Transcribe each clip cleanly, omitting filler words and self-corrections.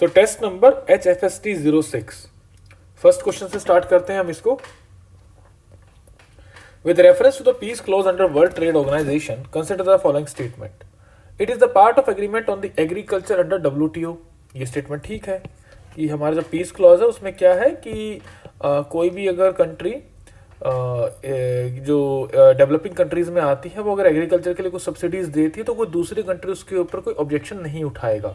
सो test number HFST 06। First question से start करते हैं हम इसको। With reference to the peace clause under World Trade Organization, consider the following statement. It is the part of agreement on the agriculture under WTO. ये statement ठीक है कि हमारा जो पीस क्लॉज है उसमें क्या है कि कोई भी अगर कंट्री जो डेवलपिंग कंट्रीज में आती है वो अगर एग्रीकल्चर के लिए कुछ सब्सिडीज देती है तो कोई दूसरी कंट्री उसके ऊपर कोई ऑब्जेक्शन नहीं उठाएगा.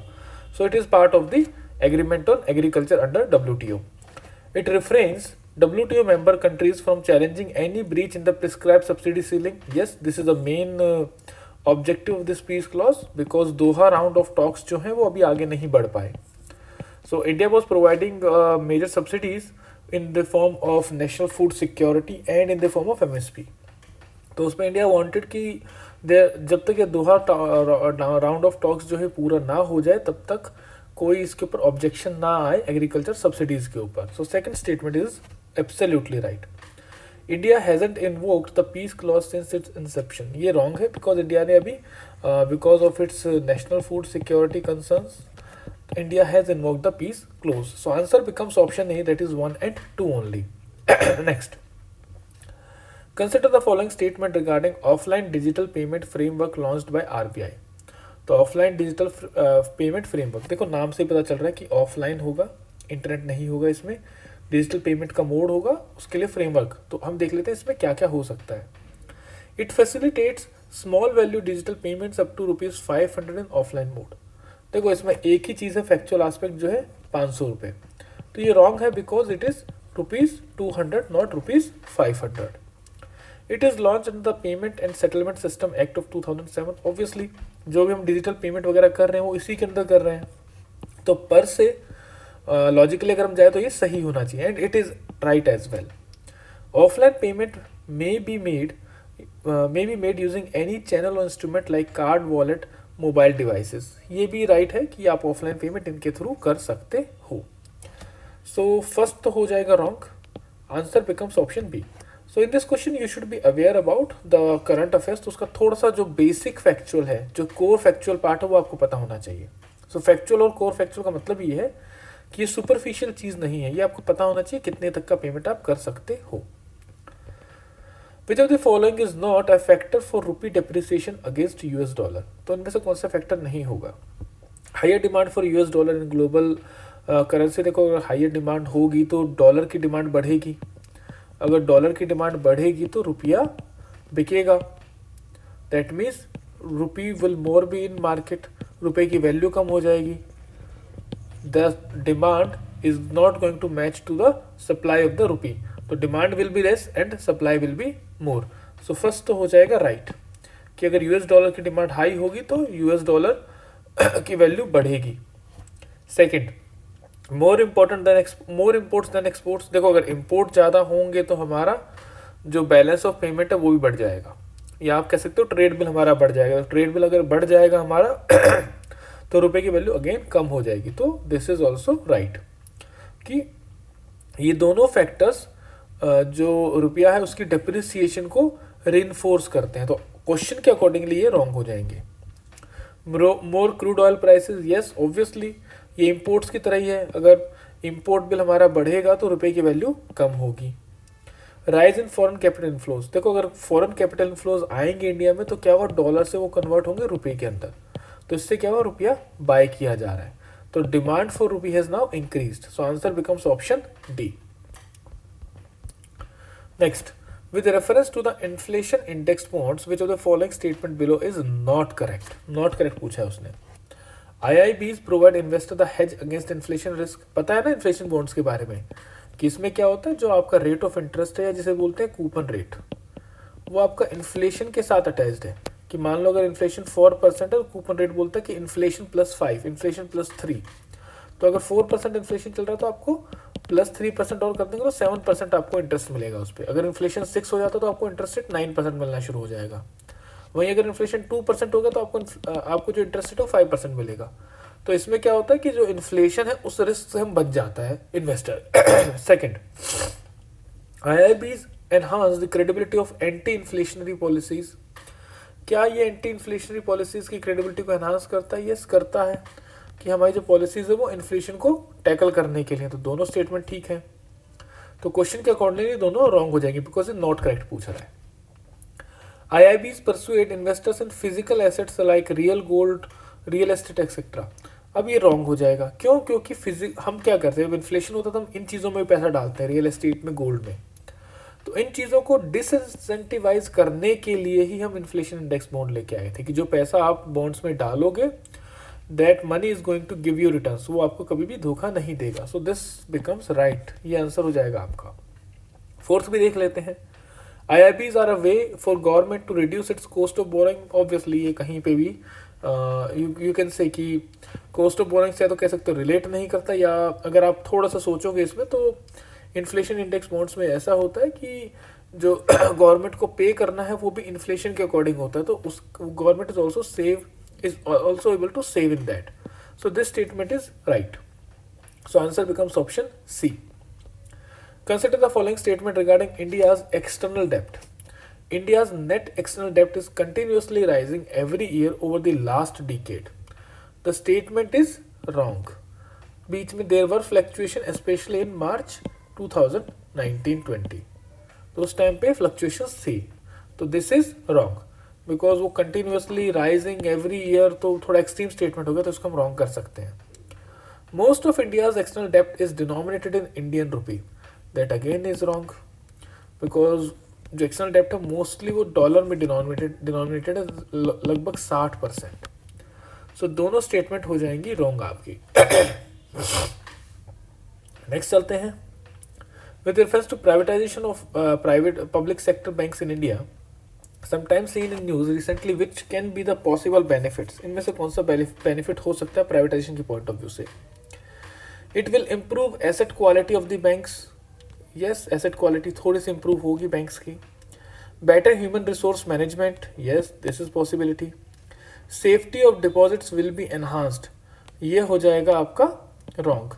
So it is part of the agreement on agriculture under WTO. It refrains WTO member countries from challenging any breach in the prescribed subsidy ceiling. Yes, this is the main objective of this peace clause because Doha round of talks जो हैं वो अभी आगे नहीं बढ़ पाए. So India was providing major subsidies in the form of national food security and in the form of MSP. तो उसमें इंडिया वांटेड कि जब तक ये दोहा राउंड ऑफ टॉक्स जो है पूरा ना हो जाए तब तक कोई इसके ऊपर ऑब्जेक्शन ना आए एग्रीकल्चर सब्सिडीज के ऊपर. So second statement is absolutely right. India hasn't invoked the peace clause since its inception. ये रॉन्ग है बिकॉज इंडिया ने अभी because of its national food security concerns India has invoked the peace clause. So answer becomes option A, that is 1 and 2 only. Next, consider the following statement regarding offline digital payment framework launched by RBI. तो offline digital payment framework, देखो नाम से ही पता चल रहा है कि offline होगा, इंटरनेट नहीं होगा, इसमें डिजिटल पेमेंट का मोड होगा, उसके लिए फ्रेमवर्क. तो हम देख लेते हैं इसमें क्या क्या हो सकता है. It facilitates small value digital payments up to ₹500 in offline mode. देखो इसमें एक ही चीज़ है, फैक्चुअल आस्पेक्ट जो है 500 रुपये. तो ये रॉन्ग है because it is ₹200 not ₹500. It is launch in the payment and settlement system act of 2007. Obviously जो भी हम डिजिटल पेमेंट वगैरह कर रहे हैं वो इसी के अंदर कर रहे हैं, तो पर से लॉजिकली अगर हम जाए तो ये सही होना चाहिए and it is right as well. Offline payment may be made using any channel और instrument like card, wallet, mobile devices. ये भी राइट है कि आप ऑफलाइन पेमेंट इनके थ्रू कर सकते हो. सो फर्स्ट तो हो जाएगा wrong, answer becomes option B. So in this question you should be aware about the current affairs. तो उसका थोड़ा सा जो बेसिक फैक्चुअल है, जो कोर फैक्चुअल पार्ट है वो आपको पता होना चाहिए. सो फैक्चुअल और कोर फैक्चुअल का मतलब ये है कि ये सुपरफिशियल चीज़ नहीं है, ये आपको पता होना चाहिए कितने तक का पेमेंट आप कर सकते हो. Which of the following is not a factor for rupee depreciation against US dollar. तो इनमें से कौन सा फैक्टर नहीं होगा. Higher demand for US dollar in global currency. देखो अगर हायर डिमांड होगी तो डॉलर की डिमांड बढ़ेगी, अगर डॉलर की डिमांड बढ़ेगी तो रुपया बिकेगा. That means rupee will more be in market, रुपए की वैल्यू कम हो जाएगी. The demand is not going to match to the supply of the rupee. तो demand will be less and supply will be more. So first तो हो जाएगा right कि अगर US डॉलर की डिमांड हाई होगी तो US डॉलर की वैल्यू बढ़ेगी. Second, more imports than exports. देखो अगर इम्पोर्ट ज़्यादा होंगे तो हमारा जो बैलेंस ऑफ पेमेंट है वो भी बढ़ जाएगा, या आप कह सकते हो ट्रेड बिल हमारा बढ़ जाएगा. ट्रेड बिल अगर बढ़ जाएगा हमारा तो रुपए की वैल्यू अगेन कम हो जाएगी. तो दिस इज ऑल्सो राइट कि ये दोनों फैक्टर्स जो रुपया है उसकी डेप्रिसिएशन को रिइंफोर्स करते हैं. तो क्वेश्चन के अकॉर्डिंगली ये रॉन्ग हो जाएंगे. More crude oil prices, yes obviously ये इंपोर्ट्स की तरह ही है, अगर इंपोर्ट बिल हमारा बढ़ेगा तो रुपए की वैल्यू कम होगी. Rise in foreign capital inflows. देखो अगर फॉरेन कैपिटल इनफ्लोज आएंगे इंडिया में तो क्या होगा, डॉलर से वो कन्वर्ट होंगे रुपए के अंदर, तो इससे क्या होगा, रुपया बाय किया जा रहा है. तो demand for rupee has now increased. So answer becomes option D. Next, with reference to the inflation index bonds, which of the following statement below is not correct. Not correct पूछा है उसने. IIBs provide investor the hedge against inflation risk. पता है ना inflation bonds के बारे में कि इसमें क्या होता है, जो आपका रेट ऑफ इंटरेस्ट है या जिसे बोलते हैं कूपन रेट, वो आपका इन्फ्लेशन के साथ अटैच्ड है. कि मान लो अगर इन्फ्लेशन 4% है तो कूपन रेट बोलता है कि इन्फ्लेशन +5, इन्फ्लेशन +3. तो अगर 4% इन्फ्लेशन चल रहा है तो आपको +3% और कर देंगे तो 7% आपको इंटरेस्ट मिलेगा उस पर. अगर इन्फ्लेशन 6 हो जाता है तो आपको इंटरेस्ट रेट 9% मिलना शुरू हो जाएगा. वहीं अगर इन्फ्लेशन 2% होगा तो आपको जो इंटरेस्ट रेट है 5% मिलेगा. तो इसमें क्या होता है कि जो इन्फ्लेशन है उस रिस्क से हम बच जाता है investor. Second, IIBs enhance the credibility of anti inflationary policies. क्या ये एंटी इन्फ्लेशनरी पॉलिसीज की क्रेडिबिलिटी को एनहांस करता है? यस करता है. कि हमारी जो पॉलिसीज है वो इन्फ्लेशन को टैकल करने के लिए, तो दोनों स्टेटमेंट ठीक है। तो क्वेश्चन के अकॉर्डिंगली दोनों रॉन्ग हो जाएंगे बिकॉज ये नॉट करेक्ट पूछ रहा है। IIBs persuade investors in physical assets like real gold, real estate etcetera. अब ये रॉन्ग हो जाएगा, क्यों? क्योंकि हम क्या करते हैं, जब इन्फ्लेशन होता है तो हम इन चीज़ों में पैसा डालते हैं, रियल एस्टेट में, गोल्ड में। तो इन चीज़ों को डिसइंसेंटिवाइज करने के लिए ही हम इन्फ्लेशन इंडेक्स बॉन्ड लेके आए थे कि जो पैसा आप बॉन्ड्स में डालोगे that money is going to give you returns, वो आपको कभी भी धोखा नहीं देगा। सो दिस बिकम्स राइट, ये आंसर हो जाएगा आपका। फोर्थ भी देख लेते हैं। IIBs are a way for government to reduce its cost of borrowing. Obviously ये कहीं पे भी यू कैन से कि कॉस्ट ऑफ बोरिंग से तो कह सकते हो रिलेट नहीं करता, या अगर आप थोड़ा सा सोचोगे इसमें तो इन्फ्लेशन इंडेक्स बॉन्ड्स में ऐसा होता है कि जो गवर्नमेंट को पे करना है वो भी इन्फ्लेशन के अकॉर्डिंग होता है, तो उस government is also able to save in that. So this statement is right. So answer becomes option C. Consider the following statement regarding India's external debt. India's net external debt is continuously rising every year over the last decade. The statement is wrong. बीच में there were fluctuation especially in March 2019-20. तो उस time पे fluctuations थी, तो this is wrong because वो continuously rising every year तो थोड़ा extreme statement हो गया, तो इसको हम wrong कर सकते हैं। Most of India's external debt is denominated in Indian rupee. That again is wrong because जो एक्सटर्नल डेप्ट है मोस्टली वो डॉलर में डिनोमिनेटेड है, लगभग 60%। सो दोनों स्टेटमेंट हो जाएंगी रॉन्ग आपकी। नेक्स्ट चलते हैं। With reference to privatization of private public sector banks in India sometimes seen in news recently which can be the possible benefits. इनमें से कौन सा बेनिफिट हो सकता है प्राइवेटाइजेशन के पॉइंट ऑफ व्यू से? It will improve asset quality of the banks. Yes, asset quality थोड़ी सी इंप्रूव होगी बैंक्स की। Better human resource management, yes this is possibility. Safety of deposits will be enhanced, ये हो जाएगा आपका wrong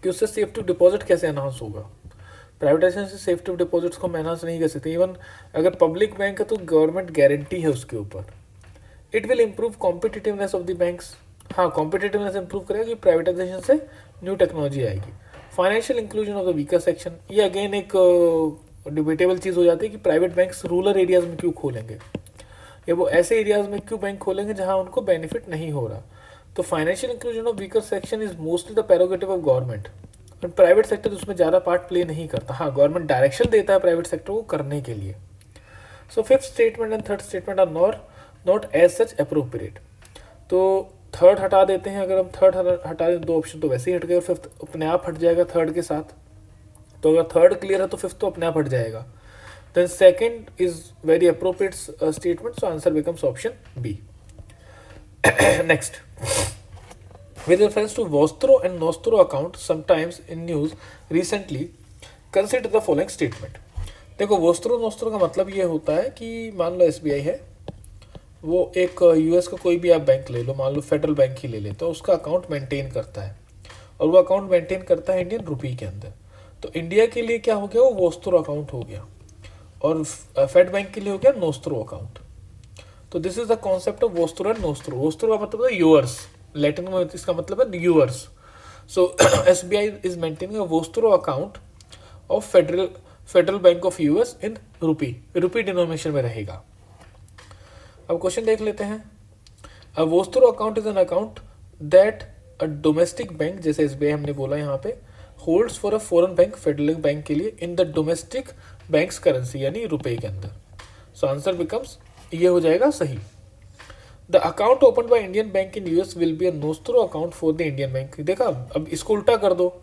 कि उससे सेफ्टी ऑफ डिपॉजिट कैसे एनहांस होगा? प्राइवेटाइजेशन से सेफ्टी ऑफ डिपॉजिट्स को हम एनहांस नहीं कर सकते। इवन अगर पब्लिक बैंक है तो गवर्नमेंट गारंटी है उसके ऊपर। It will improve competitiveness of the banks. हाँ, कॉम्पिटिटिवनेस इंप्रूव करेगा कि प्राइवेटाइजेशन से न्यू टेक्नोलॉजी आएगी। Financial inclusion of the weaker section, ये अगेन एक डिबेटेबल चीज़ हो जाती है कि प्राइवेट बैंक्स रूरल एरियाज में क्यों खोलेंगे, या वो ऐसे एरियाज में क्यों बैंक खोलेंगे जहां उनको बेनिफिट नहीं हो रहा। तो financial inclusion of weaker section is mostly the prerogative of government, but private sector उसमें ज़्यादा पार्ट प्ले नहीं करता। हाँ, गवर्नमेंट डायरेक्शन देता है प्राइवेट सेक्टर को करने के लिए। So fifth statement and third statement are not as such appropriate. तो थर्ड हटा देते हैं। अगर हम थर्ड हटा दें, दो ऑप्शन तो वैसे ही हट गए और फिफ्थ अपने आप हट जाएगा थर्ड के साथ। तो अगर थर्ड क्लियर है तो फिफ्थ तो अपने आप हट जाएगा। Then second is very appropriate statement, so answer becomes option B. Next, with reference to vostro and nostro account sometimes in news recently consider the following statement. देखो, वोस्त्रो नोस्त्रो का मतलब ये होता है कि मान लो SBI है, वो एक US का कोई भी आप बैंक ले लो, मान लो फेडरल बैंक ही ले ले, तो उसका अकाउंट मेंटेन करता है और वो अकाउंट मेंटेन करता है इंडियन रुपी के अंदर। तो इंडिया के लिए क्या हो गया, वो वोस्त्रो अकाउंट हो गया, और फेड बैंक के लिए हो गया नोस्त्रो अकाउंट। तो this is the concept of vostro and nostro. Vostro का मतलब है यूअर्स, लैटिन में इसका मतलब है yours. So SBI is maintaining a vostro account of federal bank of US in rupee denomination में रहेगा। अब क्वेश्चन देख लेते हैं। A vostro account is an account that a domestic bank, जैसे SBI हमने बोला यहाँ पे, holds for a foreign bank, federal bank के लिए, in the domestic banks currency यानी रुपए के अंदर। सो आंसर बिकम्स, ये हो जाएगा सही। The account open by Indian bank in US will be a nostro account for the Indian bank. देखा, अब इसको उल्टा कर दो,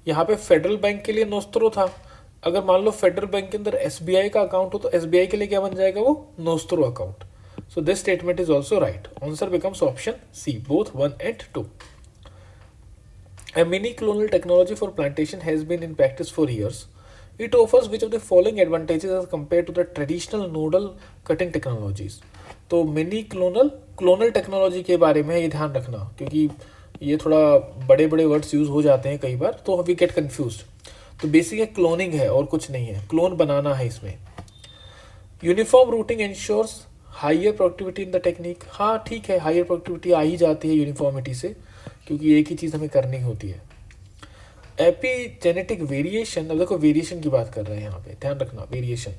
यहाँ पे फेडरल बैंक के लिए नोस्त्रो था, अगर मान लो फेडरल बैंक के अंदर SBI का अकाउंट हो तो SBI के लिए क्या बन जाएगा, वो नोस्त्रो account. So this statement is also right. Answer becomes option C, both 1 and 2. A mini clonal technology for plantation has been in practice for years. It offers which of the following advantages as compared to the traditional nodal cutting technologies? तो mini clonal technology के बारे में ये ध्यान रखना, क्योंकि ये थोड़ा बड़े बड़े वर्ड्स यूज हो जाते हैं कई बार, तो वी गेट कंफ्यूज्ड। तो बेसिक क्लोनिंग है और कुछ नहीं है, क्लोन बनाना है इसमें। Uniform rooting ensures higher productivity in the technique. हाँ ठीक है, हाइयर प्रोडक्टिविटी आ ही जाती है यूनिफॉर्मिटी से, क्योंकि एक ही चीज़ हमें करनी होती है। एपिजेनेटिक वेरिएशन, अब देखो वेरिएशन की बात कर रहे हैं यहाँ पे, ध्यान रखना variation.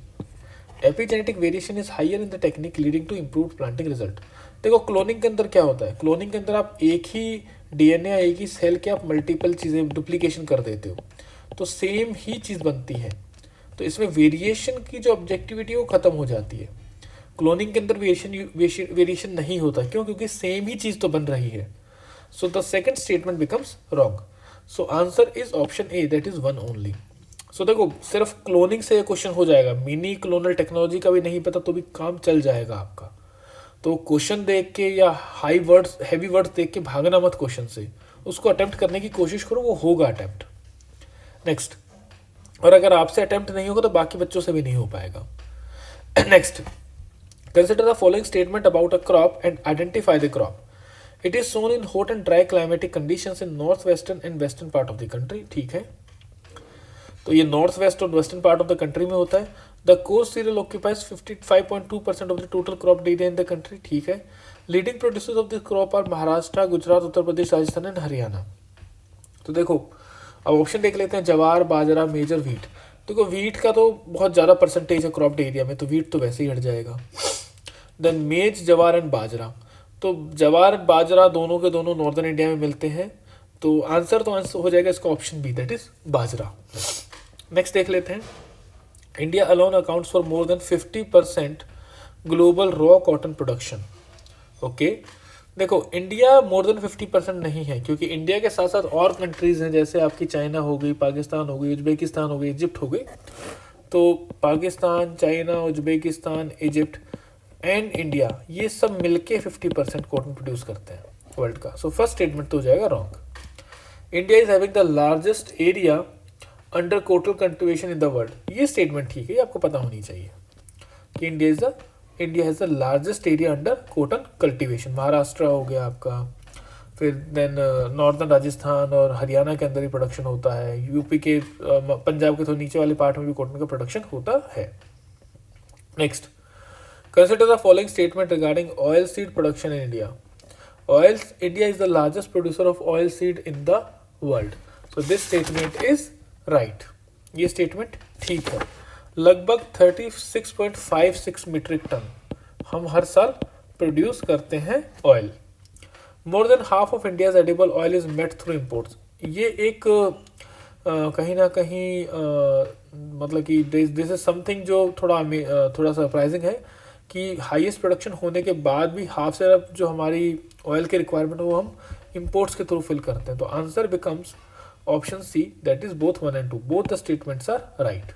Epigenetic variation is higher in the technique leading to improve planting result. देखो क्लोनिंग के अंदर क्या होता है, क्लोनिंग के अंदर आप एक ही डीएनए या एक ही सेल के आप मल्टीपल चीज़ें डुप्लीकेशन कर देते हो, तो सेम ही चीज़ बनती है। तो इसमें वेरिएशन की जो ऑब्जेक्टिविटी है वो खत्म हो जाती है। क्लोनिंग के अंदर वेरिएशन नहीं होता, क्यों? क्योंकि सेम ही चीज़ तो बन रही है। So the second statement becomes wrong. So answer is option A, that is one only. सो देखो सिर्फ क्लोनिंग से क्वेश्चन हो जाएगा, मिनी क्लोनल टेक्नोलॉजी का भी नहीं पता तो भी काम चल जाएगा आपका। तो क्वेश्चन देख के या हाई वर्ड्स हैवी वर्ड्स देख के भागना मत क्वेश्चन से, उसको अटेम्प्ट करने की कोशिश करो, वो होगा अटेम्प्ट। नेक्स्ट, और अगर आपसे अटेम्प्ट नहीं होगा तो बाकी बच्चों से भी नहीं हो पाएगा। Next, consider the following statement about a crop and identify the crop. It is sown in hot and dry climatic conditions in north western and western part of the country. ठीक है, तो ये नॉर्थ वेस्ट और western part of the country में होता है। The coarse cereal occupies 55.2% of the total crop area in the country. ठीक है, leading producers of this crop are Maharashtra, Gujarat, Uttar Pradesh, Rajasthan and Haryana. तो देखो अब ऑप्शन देख लेते हैं, जवार, बाजरा, मेजर, व्हीट। देखो व्हीट का तो बहुत ज़्यादा परसेंटेज है क्रॉप्ड एरिया में, तो व्हीट तो वैसे ही हट जाएगा। देन मेज, जवार एंड बाजरा, तो जवार बाजरा दोनों के दोनों नॉर्दर्न इंडिया में मिलते हैं, तो आंसर हो जाएगा इसका option B, that is bajra. Next देख लेते हैं, India alone accounts for more than 50% global raw cotton production. Okay, देखो इंडिया मोर देन 50% नहीं है, क्योंकि इंडिया के साथ साथ और कंट्रीज हैं, जैसे आपकी चाइना हो गई, पाकिस्तान हो गई, उज्बेकिस्तान हो गई, इजिप्ट हो गई। तो Pakistan, China, Uzbekistan, Egypt and India, ये सब मिलके 50% कॉटन प्रोड्यूस करते हैं वर्ल्ड का। सो फर्स्ट स्टेटमेंट तो हो जाएगा wrong. India is having the largest area under cotton cultivation in the world. ये स्टेटमेंट ठीक है, ये आपको पता होनी चाहिए कि India has the largest area under cotton cultivation. Maharashtra हो गया आपका, फिर देन नॉर्दर्न राजस्थान और हरियाणा के अंदर ही प्रोडक्शन होता है, यूपी के पंजाब के थोड़ा नीचे वाले पार्ट में भी कॉटन का प्रोडक्शन होता है। Next, consider the following statement regarding oil seed production in India. India is the largest producer of oil seed in the world. So this statement is right, ये स्टेटमेंट ठीक है। लगभग 36.56 metric ton हम हर साल produce करते हैं oil. More than half of India's edible oil is met through imports. ये एक कहीं ना कहीं मतलब कि दिस इज समथिंग जो थोड़ा सरप्राइजिंग है कि हाईएस्ट प्रोडक्शन होने के बाद भी हाफ से जो हमारी ऑयल की रिक्वायरमेंट है वो हम इम्पोर्ट्स के थ्रू फिल करते हैं। तो answer becomes option C, that is both 1 and 2, both the statements are right.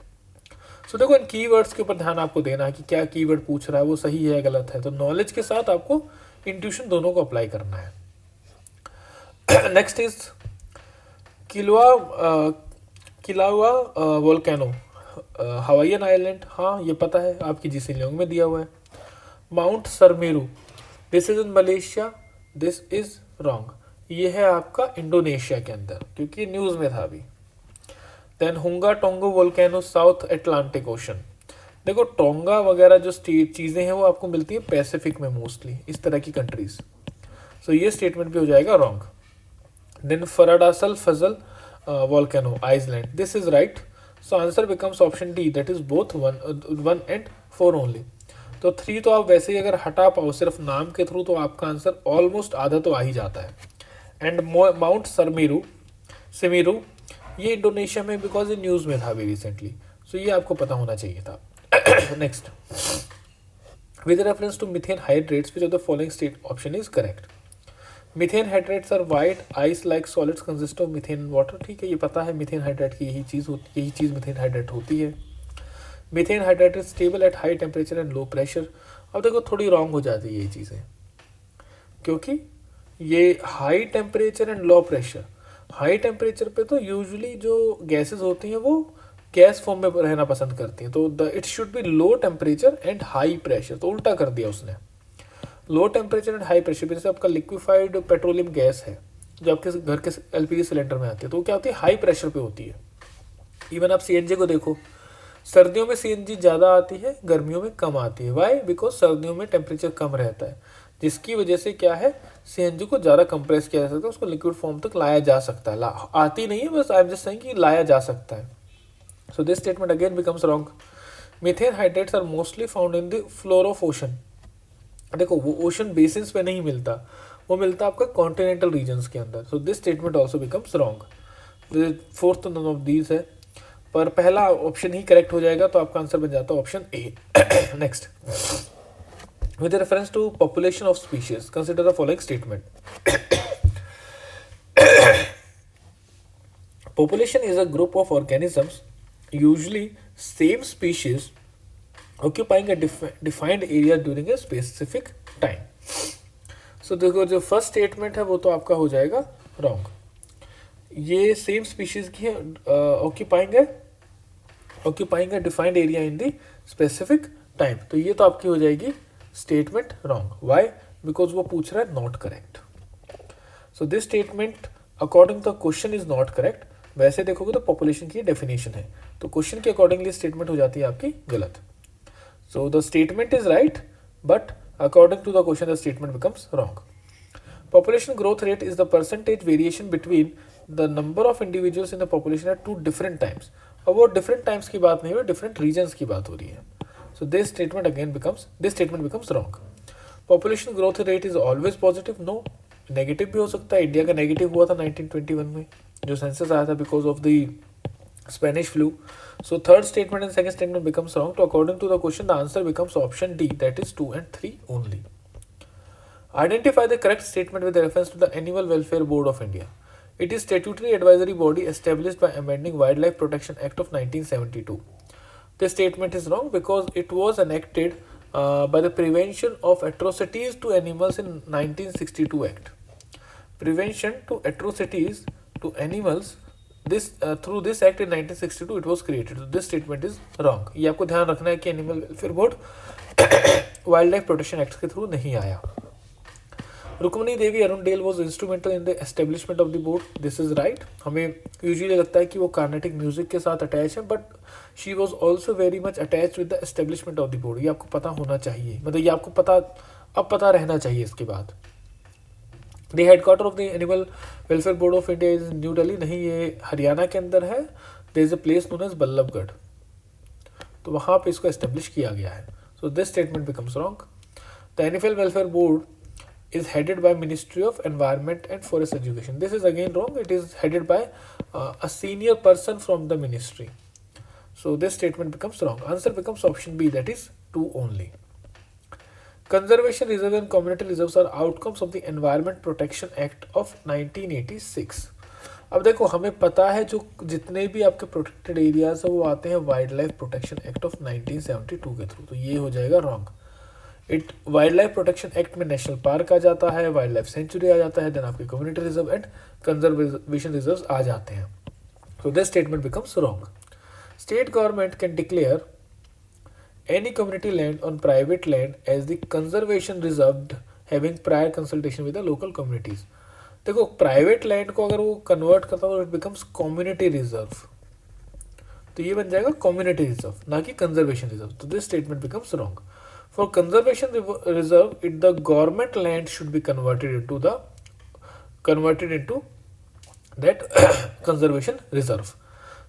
So देखो इन कीवर्ड्स के ऊपर ध्यान आपको देना है कि क्या कीवर्ड पूछ रहा है, वो सही है गलत है। तो नॉलेज के साथ आपको इंट्यूशन दोनों को अप्लाई करना है। Next is Kilauea volcano, Hawaiian island. हाँ ये पता है, आपकी जी लियोंग में दिया हुआ है। Mount Semeru, this is in Malaysia, this is wrong, ये है आपका इंडोनेशिया के अंदर, क्योंकि न्यूज़ में था अभी। देन हुंगा टोंगो वोल्केनो, साउथ अटलांटिक ओशन। देखो टोंगा वगैरह जो चीज़ें हैं वो आपको मिलती है पैसिफिक में मोस्टली, इस तरह की कंट्रीज। सो ये स्टेटमेंट भी हो जाएगा रॉन्ग। देन फराडासल फजल volcano, Iceland, this is right. So answer becomes option D, that is both 1 and 4 only. तो 3 तो आप वैसे ही अगर हटा पाओ सिर्फ नाम के थ्रू, तो आपका आंसर ऑलमोस्ट आधा तो आ ही जाता है। एंड माउंट सेमेरू, ये इंडोनेशिया में, बिकॉज ये न्यूज़ में था अभी रिसेंटली, सो ये आपको पता होना चाहिए था। Next, with reference to methane hydrates which of the following state option is correct. Methane hydrates are white ice like solids consist of methane water. ठीक है, ये पता है मीथेन हाइड्रेट की यही चीज़ मीथेन हाइड्रेट होती है। Methane hydrate is stable at high temperature and low pressure. अब देखो थोड़ी रॉन्ग हो जाती है ये चीज़ें, क्योंकि ये high temperature and low pressure, high temperature पे तो यूजुअली जो गैसेस होती हैं वो गैस फॉर्म में रहना पसंद करती हैं, तो it should B low temperature and high pressure, तो उल्टा कर दिया उसने। Low temperature and high pressure, जैसे आपका लिक्विफाइड पेट्रोलियम गैस है जो आपके घर के एलपीजी सिलेंडर में आती है, तो वो क्या होती है, हाई प्रेशर पे होती है। इवन आप सीएनजी को देखो, सर्दियों में सीएनजी ज़्यादा आती है, गर्मियों में कम आती है। वाई? बिकॉज सर्दियों में टेम्परेचर कम रहता है, जिसकी वजह से क्या है, CNG को ज़्यादा कंप्रेस किया जा सकता है, उसको लिक्विड फॉर्म तक लाया जा सकता है। आती नहीं है, बस आई एम जस्ट सेइंग कि लाया जा सकता है। So this statement again becomes wrong. Methane hydrates are mostly found in the floor of ocean. देखो वो ओशन बेसिन्स पे नहीं मिलता, वो मिलता आपका कॉन्टिनेंटल रीजन्स के अंदर। So this statement also becomes wrong. Fourth none of these है, पर पहला ऑप्शन ही करेक्ट हो जाएगा, तो आपका आंसर बन जाता है option A. Next, with reference to population of species, consider the following statement. Population is a group of organisms, usually same species, occupying a defined area during a specific time. So देखो जो first statement है वो तो आपका हो जाएगा wrong. ये same species की है, occupying a defined area in the specific time, तो ये तो आपकी हो जाएगी स्टेटमेंट रॉन्ग। वाई? बिकॉज वो पूछ रहा है not correct. So this statement according the question is not correct. वैसे देखोगे तो पॉपुलेशन की डेफिनेशन है, तो क्वेश्चन के अकॉर्डिंगली स्टेटमेंट हो जाती है आपकी गलत। So the statement is right, but according to the question the statement becomes wrong. Population growth rate is the percentage variation between the number of individuals in the population at 2 different times. अब वो different times की बात नहीं है, different regions की बात हो रही है। So this statement becomes wrong. Population growth rate is always positive? No, negative भी हो सकता है। इंडिया का नेगेटिव हुआ था 1921 में जो सेंसस आया था because of the Spanish flu. So third statement and second statement becomes wrong. तो according to the question the answer becomes option D, that is 2 and 3 only. Identify the correct statement with reference to the Animal Welfare Board of India. It is statutory advisory body established by amending Wildlife Protection Act of 1972. This statement is wrong because it was enacted by the Prevention of Atrocities to Animals in 1962 Act. Prevention to atrocities to animals, through this act in 1962 it was created. So this statement is wrong. ये आपको ध्यान रखना है कि animal welfare board wildlife protection act के through नहीं आया। Rukmini Devi Arundale was instrumental in the establishment of the board. This is right. हमें यूजुअली लगता है कि वो कार्नेटिक म्यूजिक के साथ अटैच है, but she was also very much attach with the establishment of the board. ये आपको पता होना चाहिए, मतलब ये आपको पता रहना चाहिए इसके बाद। The headquarter of the animal welfare board of India is New Delhi. नहीं, ये हरियाणा के अंदर है। There is a place known as Ballabhgarh, तो वहाँ पे इसको एस्टेब्लिश किया गया है। So this statement becomes wrong. The animal welfare board is headed by Ministry of Environment and Forest Education. This is again wrong. It is headed by a senior person from the ministry. So this statement becomes wrong. Answer becomes option B, that is 2 only. Conservation reserve and community reserves are outcomes of the Environment Protection Act of 1986. अब देखो हमें पता है जो जितने भी आपके protected areas है वो आते हैं wild life protection act of 1972 के थ्रू, तो ये हो जाएगा wrong. Wild life protection act में नेशनल पार्क आ जाता है, वाइल्ड लाइफ सेंचुरी आ जाता है, देन आपके community reserve and conservation reserves आ जाते हैं। So this statement becomes wrong. State government can declare any community land on private land as the conservation reserved having prior consultation with the local communities. देखो private land को अगर वो convert करता है तो इट बिकम्स कम्युनिटी रिजर्व, तो ये बन जाएगा कम्युनिटी रिजर्व, ना कि कंजर्वेशन रिजर्व। तो this statement becomes wrong. For conservation reserve, the government land should be converted into that conservation reserve.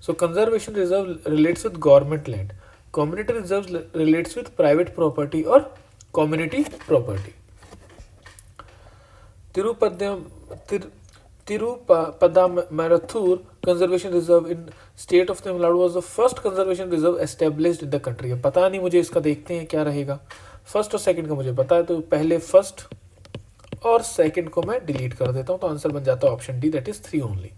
So conservation reserve relates with government land. Community reserves relates with private property or community property. Tirupadamattur Conservation Reserve in state of Tamil Nadu was the first conservation reserve established in the country. पता नहीं मुझे इसका, देखते हैं क्या रहेगा। First और second का मुझे पता है, तो पहले फर्स्ट और सेकंड को मैं डिलीट कर देता हूँ, तो आंसर बन जाता है option D, that is 3 only.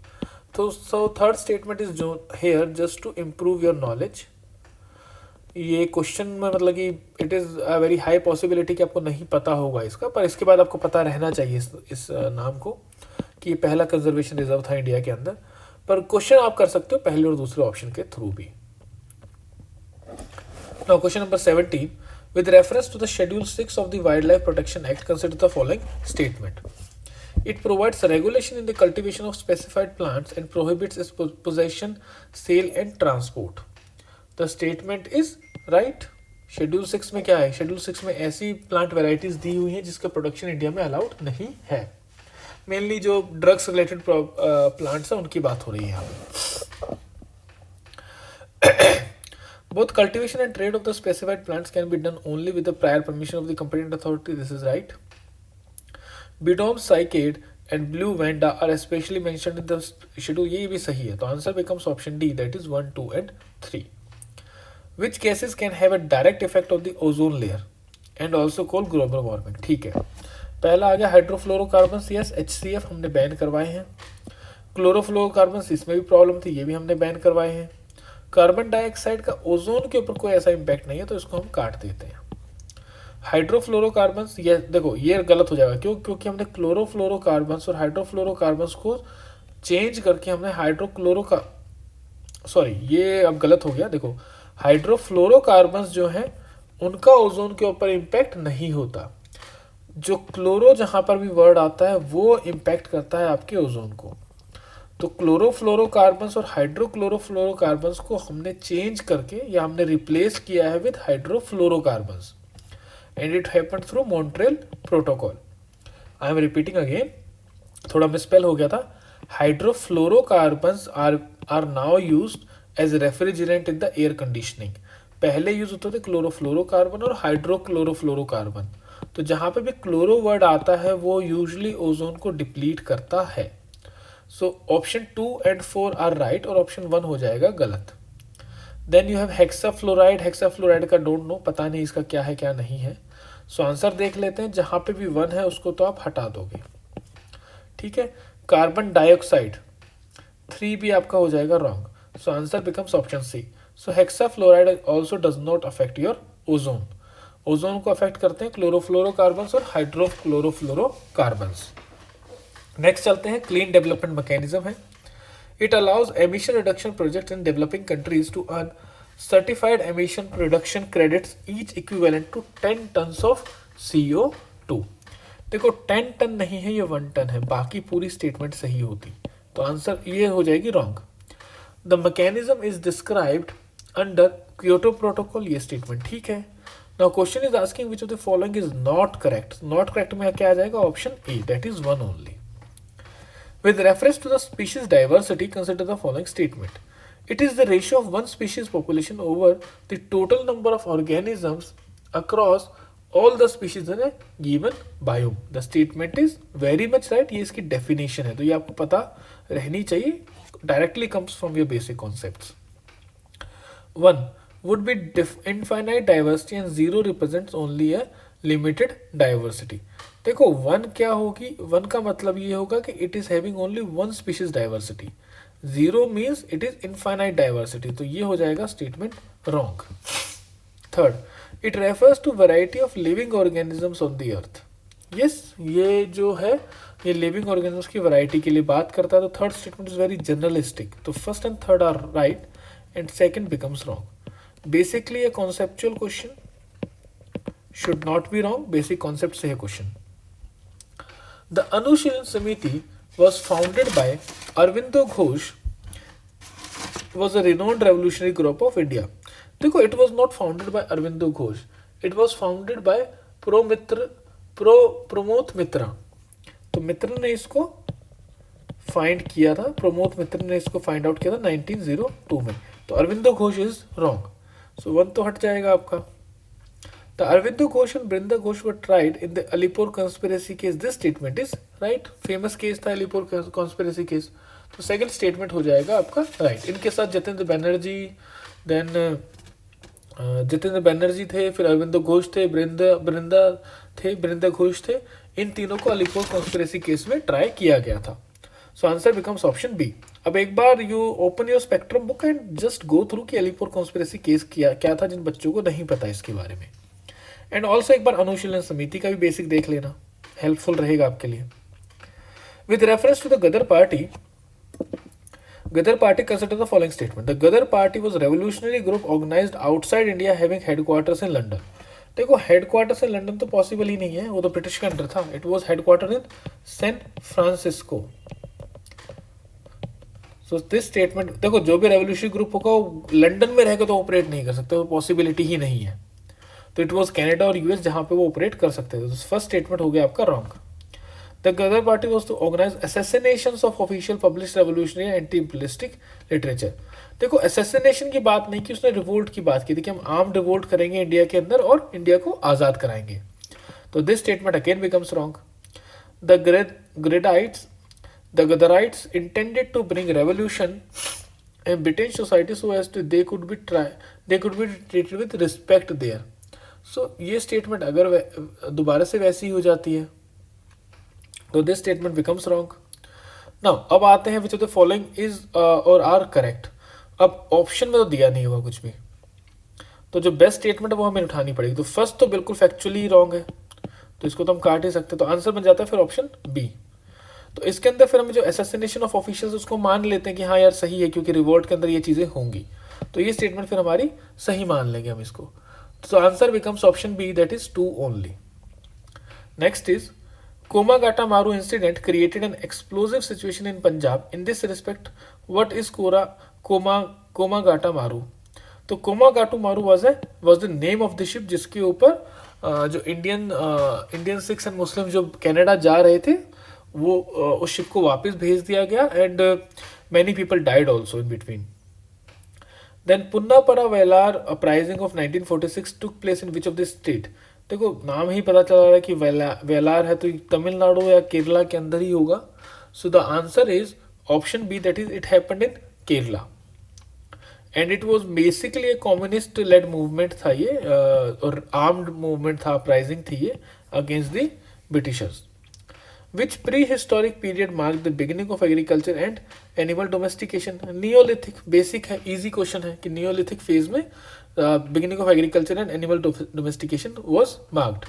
तो सो थर्ड स्टेटमेंट इज जो here just to improve your knowledge. ये क्वेश्चन में मतलब कि it is a very high possibility कि आपको नहीं पता होगा इसका, पर इसके बाद आपको पता रहना चाहिए इस नाम को कि ये पहला कंजर्वेशन रिजर्व था इंडिया के अंदर। पर क्वेश्चन आप कर सकते हो पहले और दूसरे ऑप्शन के थ्रू भी। Now question number 17, with reference to the schedule 6 of the Wildlife Protection Act, consider the following statement. It provides regulation in the cultivation of specified plants and prohibits its possession, sale and transport. The statement is right. Schedule 6 में क्या है, schedule 6 में ऐसी plant varieties दी हुई हैं जिसका production India में allowed नहीं है। मेनली जो ड्रग्स रिलेटेड प्लांट्स हैं उनकी बात हो रही है यहाँ पे। Both cultivation and trade of the specified plants can be done only with the prior permission of the competent authority. This is right. Bidom, cycad and blue vanda are especially mentioned in the schedule. ये भी सही है, तो answer becomes option D, that is 1, 2 and 3. Which gases can have a direct effect on the ozone layer and also called global warming? ठीक है, पहला आ गया हाइड्रोफ्लोरोकार्बन्स, yes HCF हमने बैन करवाए हैं। क्लोरोफ्लोरोकार्बन्स इसमें भी प्रॉब्लम थी, ये भी हमने बैन करवाए हैं। कार्बन डाइऑक्साइड का ओजोन के ऊपर कोई ऐसा इम्पैक्ट नहीं है तो इसको हम काट देते हैं। हाइड्रोफ्लोरोकार्बन्स, ये देखो ये गलत हो जाएगा, क्यों? क्योंकि हमने क्लोरोफ्लोरोकार्बन्स और हाइड्रोफ्लोरोकार्बन्स को चेंज करके हमने सॉरी ये अब गलत हो गया। देखो हाइड्रोफ्लोरोकार्बन्स जो हैं उनका ओजोन के ऊपर इम्पैक्ट नहीं होता, जो क्लोरो जहाँ पर भी वर्ड आता है वो इम्पैक्ट करता है आपके ओजोन को। तो क्लोरोफ्लोरोकार्बन्स और हाइड्रोक्लोरोफ्लोरोकार्बन्स को हमने चेंज करके या हमने रिप्लेस किया है with hydrofluorocarbons, and it happened through Montreal protocol. I am repeating again, थोड़ा मिसस्पेल हो गया था। Hydrofluorocarbons are now used as refrigerant in the air conditioning. पहले यूज होते थे क्लोरोफ्लोरोकार्बन और हाइड्रोक्लोरोफ्लोरोकार्बन। तो जहाँ पे भी क्लोरो वर्ड आता है वो यूजली ओजोन को डिप्लीट करता है। So option 2 and 4 are right और ऑप्शन 1 हो जाएगा गलत। Then you have hexafluoride. Hexafluoride का डोंट नो, पता नहीं इसका क्या है क्या नहीं है। सो आंसर देख लेते हैं, जहाँ पे भी 1 है उसको तो आप हटा दोगे, ठीक है। कार्बन डाइऑक्साइड 3 भी आपका हो जाएगा wrong. So answer becomes option C. So hexafluoride also does not affect your ozone. Ozone को अफेक्ट करते हैं क्लोरोफ्लोरोकार्बन्स और हाइड्रोक्लोरोफ्लोरोकार्बन्स। नेक्स्ट चलते हैं, क्लीन डेवलपमेंट मैकेनिज्म है। It allows emission reduction project in developing countries to earn certified emission reduction credits each equivalent to 10 tons of CO2। देखो 10 ton नहीं है, ये 1 टन है, बाकी पूरी स्टेटमेंट सही होती, तो आंसर ये हो जाएगी wrong. The mechanism is described under Kyoto protocol, ये स्टेटमेंट ठीक है। Now question is asking which of the following is not correct. Not correct में क्या आ जाएगा? Option A, that is 1 only. With reference to the species diversity, consider the following statement. It is the ratio of one species population over the total number of organisms across all the species in a given biome. The statement is very much right. ये इसकी definition है, तो ये आपको पता रहनी चाहिए. Directly comes from your basic concepts. 1 would be infinite diversity and 0 represents only a limited diversity. देखो 1 क्या होगी? 1 का मतलब ये होगा कि it is having only 1 species diversity. 0 means it is infinite diversity, तो ये हो जाएगा statement wrong. Third, it refers to variety of living organisms on the earth. Yes, ये जो है ये लिविंग ऑर्गेनिजम्स की वैरायटी के लिए बात करता है, तो third statement is very generalistic. तो first and third are right and second becomes wrong. Basically ये conceptual question should not be wrong, basic concept से है question. The Anushilan Samiti was founded by Arvindo Ghosh, was a renowned revolutionary group of India. देखो it was not founded by Arvindo Ghosh, it was founded by Pramod Mitra. तो मित्र ने इसको find किया था, प्रमोद मित्र ने इसको फाइंड आउट किया था 1902 में। तो अरविंदो घोष इज रॉन्ग, सो 1 तो हट जाएगा आपका। The Arvindo Ghosh and Brinda Ghosh were tried in the Alipur conspiracy case. This statement is right. Famous case था Alipur conspiracy case. तो सेकंड स्टेटमेंट हो जाएगा आपका राइट। इनके साथ जितेंद्र बनर्जी, देन जितेंद्र बनर्जी थे, फिर अरविंदो घोष थे, बृंदा घोष थे। इन तीनों को अलीपुर कॉन्स्पिरेसी केस में ट्राई किया गया था। So answer becomes option B. अब एक बार you open your spectrum book and just go through कि अलीपुर कॉन्स्पिरेसी केस क्या था, जिन बच्चों को नहीं पता इसके बारे में। एंड ऑल्सो एक बार अनुशीलन समिति का भी बेसिक देख लेना, हेल्पफुल रहेगा आपके लिए। With reference to the Ghadar party consider the following statement. The Gadar party was a revolutionary group organized outside India having headquarters in London. देखो हेडक्वार्टर्स इन लंदन तो पॉसिबल ही नहीं है, वो तो ब्रिटिश का अंडर था। It was headquarter in San Francisco. So this statement, देखो जो भी रेवोल्यूशनरी ग्रुप होगा वो लंदन में रहकर तो ऑपरेट नहीं कर सकते, वो पॉसिबिलिटी ही नहीं है। तो इट वॉज कैनेडा और यूएस जहाँ पे वो ऑपरेट कर सकते थे। तो फर्स्ट स्टेटमेंट हो गया आपका wrong. The Ghadar party was to organize assassinations of official publish revolutionary anti imperialistic literature. देखो असैसिनेशन की बात नहीं की, उसने रिवोल्ट की बात की थी कि हम आर्म रिवोल्ट करेंगे इंडिया के अंदर और इंडिया को आज़ाद कराएंगे। तो this statement again becomes wrong. The Ghadarites The Ghaddarites intended to bring revolution in British society so as to they could be treated with respect there. So ये statement अगर दोबारा से वैसी हो जाती है तो this statement becomes wrong. Now अब आते हैं which of the following is or are correct. अब ऑप्शन में तो दिया नहीं हुआ कुछ भी, तो जो बेस्ट स्टेटमेंट है वो हमें उठानी पड़ेगी। तो फर्स्ट तो बिल्कुल फैक्चुअली रॉन्ग है, तो इसको तो हम काट ही सकते, तो आंसर बन जाता है फिर ऑप्शन बी। तो इसके अंदर फिर हम जो असैसिनेशन ऑफ ऑफिशियल्स उसको मान लेते हैं कि हाँ यार सही है, क्योंकि रिवोल्ट के अंदर ये चीज़ें होंगी, तो ये स्टेटमेंट फिर हमारी सही मान लेंगे हम इसको। तो answer becomes option B, that is 2 only. Next is Komagata Maru incident created an explosive situation in Punjab. In this respect what is Komagata Maru. तो Komagata Maru was the name of the ship जिसके ऊपर जो Indian Sikhs and Muslim जो Canada जा रहे थे वो उस शिप को वापस भेज दिया गया and many people died also in between. Then Punnapra Vayalar uprising of 1946 took place in which of the state. देखो नाम ही पता चला रहा है कि वेलार है तो तमिलनाडु या केरला के अंदर ही होगा। So the answer is option B, that is it happened in Kerala and it was basically a communist led movement था ये, और आर्म्ड मूवमेंट था, अपराइजिंग थी ये against the Britishers. Which prehistoric period marked the beginning of agriculture and animal domestication? Neolithic, basic है, easy question है कि Neolithic phase में beginning of agriculture and animal domestication was marked.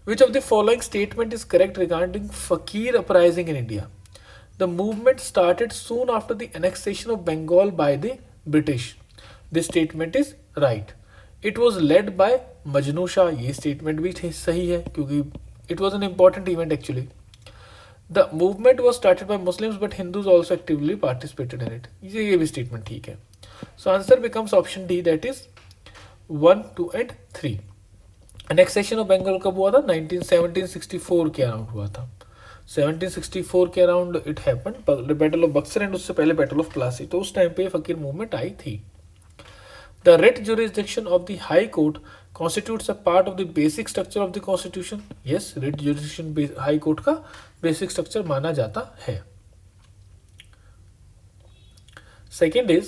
Which of the following statement is correct regarding Fakir uprising in India? The movement started soon after the annexation of Bengal by the British. This statement is right. It was led by Majnun Shah. ये statement भी सही है क्योंकि it was an important event actually. The movement was started by Muslims but Hindus also actively participated in it. ये भी statement ठीक है। So answer becomes option D, that is 1, 2 and 3. Annexation of Bengal कब हुआ था? 1764 के around हुआ था। 1764 के around it happened. Battle of Buxar and उससे पहले बैटल ऑफ प्लासी, तो उस टाइम पे फकीर मूवमेंट आई थी। The writ jurisdiction of the High Court constitutes a part of the basic structure of the Constitution. Yes, writ jurisdiction High Court का basic structure माना जाता है। Second is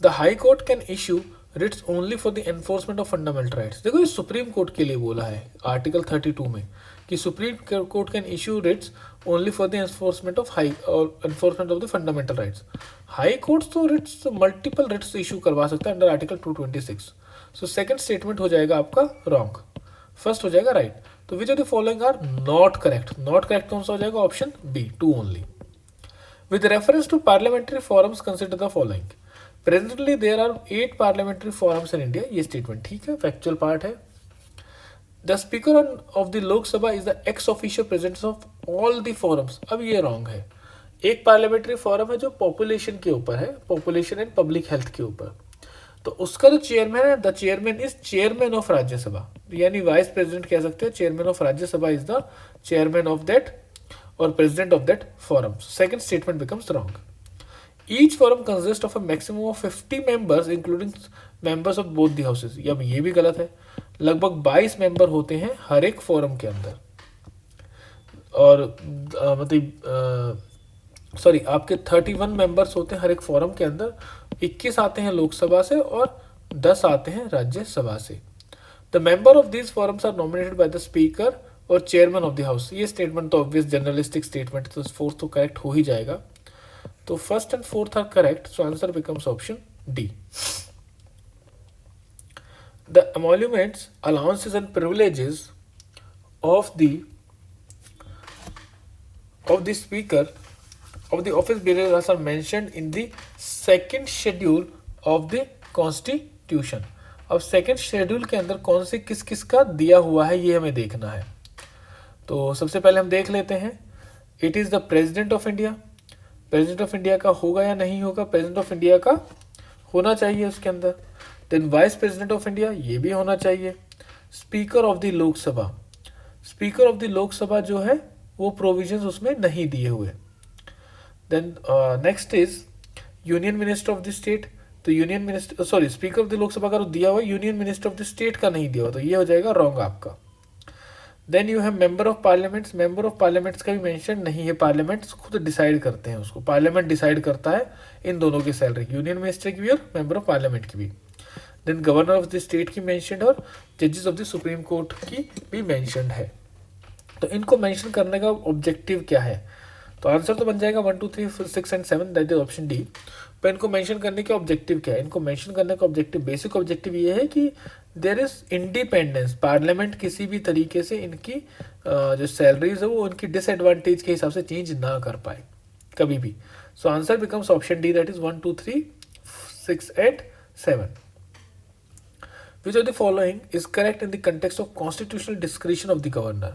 the High Court can issue writs only for the enforcement of fundamental rights. देखो ये supreme court के लिए बोला है आर्टिकल 32 में कि supreme court can issue writs only for the enforcement of enforcement of the fundamental rights. High courts तो writs multiple writs issue करवा सकता है under article 226। So second statement हो जाएगा आपका रॉन्ग, फर्स्ट हो जाएगा राइट। तो which of the following are not correct. Not correct कौन सा हो जाएगा? Option B, 2 only. With reference to parliamentary forums consider the following. Presently there are 8 parliamentary forums in India. ये स्टेटमेंट ठीक है, फैक्चुअल पार्ट है। The speaker of the Lok Sabha is the ex officio president of all the forums. अब ये wrong है। एक parliamentary forum है जो पॉपुलेशन के ऊपर है, पॉपुलेशन एंड पब्लिक हेल्थ के ऊपर, तो उसका जो चेयरमैन है, the chairman is chairman of Rajya Sabha, यानी वाइस प्रेसिडेंट कह सकते हैं। Chairman of Rajya Sabha is the chairman of that और president of that forum. Second statement becomes wrong. Each forum consist of a maximum of 50 members including members of both the houses. अब ये भी गलत है। लगभग 22 मेंबर होते हैं हर एक फोरम के अंदर, और मतलब सॉरी आपके 31 मेंबर्स होते हैं हर एक फोरम के अंदर। 21 आते हैं लोकसभा से और 10 आते हैं राज्यसभा से। The member of these forums are nominated by the speaker और चेयरमैन ऑफ द हाउस। ये स्टेटमेंट तो ऑब्वियस जनरलिस्टिक स्टेटमेंट, तो फोर्थ तो करेक्ट हो ही जाएगा। तो first and fourth are correct, so answer becomes option D. The emoluments, allowances and privileges of the speaker of the office bearers are mentioned in the second schedule of the constitution. अब second schedule के अंदर कौन से किस किस का दिया हुआ है ये हमें देखना है। तो सबसे पहले हम देख लेते हैं। It is the president of India. President of India का होगा या नहीं होगा? प्रेजिडेंट ऑफ इंडिया का होना चाहिए उसके अंदर। Then vice president of India, ये भी होना चाहिए। Speaker of the Lok Sabha, speaker of the Lok Sabha जो है वो प्रोविजंस उसमें नहीं दिए हुए। Then next is union minister of the state, तो union minister sorry speaker of the Lok Sabha का तो दिया हुआ, union minister of the state का नहीं दिया हुआ, तो ये हो जाएगा रॉन्ग आपका। Then you have member of parliaments, member of parliaments का भी मेंशन नहीं है, पार्लियामेंट्स खुद डिसाइड करते हैं उसको, पार्लियामेंट डिसाइड करता है इन दोनों की सैलरी, यूनियन मिनिस्टर की भी और मेंबर ऑफ पार्लियामेंट की भी। Then governor of the state की मेंशन और जजेस ऑफ द सुप्रीम कोर्ट की भी मेंशन है। तो इनको मेंशन करने का ऑब्जेक्टिव क्या है, तो आंसर तो बन जाएगा 1 2 3 6 and 7, that is option D. पर इनको मेंशन करने के ऑब्जेक्टिव क्या है, इनको मेंशन करने का ऑब्जेक्टिव, बेसिक ऑब्जेक्टिव ये है कि देयर इज इंडिपेंडेंस, पार्लियामेंट किसी भी तरीके से इनकी जो सैलरीज है वो उनकी डिसएडवांटेज के हिसाब से चेंज ना कर पाए कभी भी। सो answer becomes option D, that is 1 2 3 6 8 7। Which of the following is correct in the context of constitutional discretion of the governor?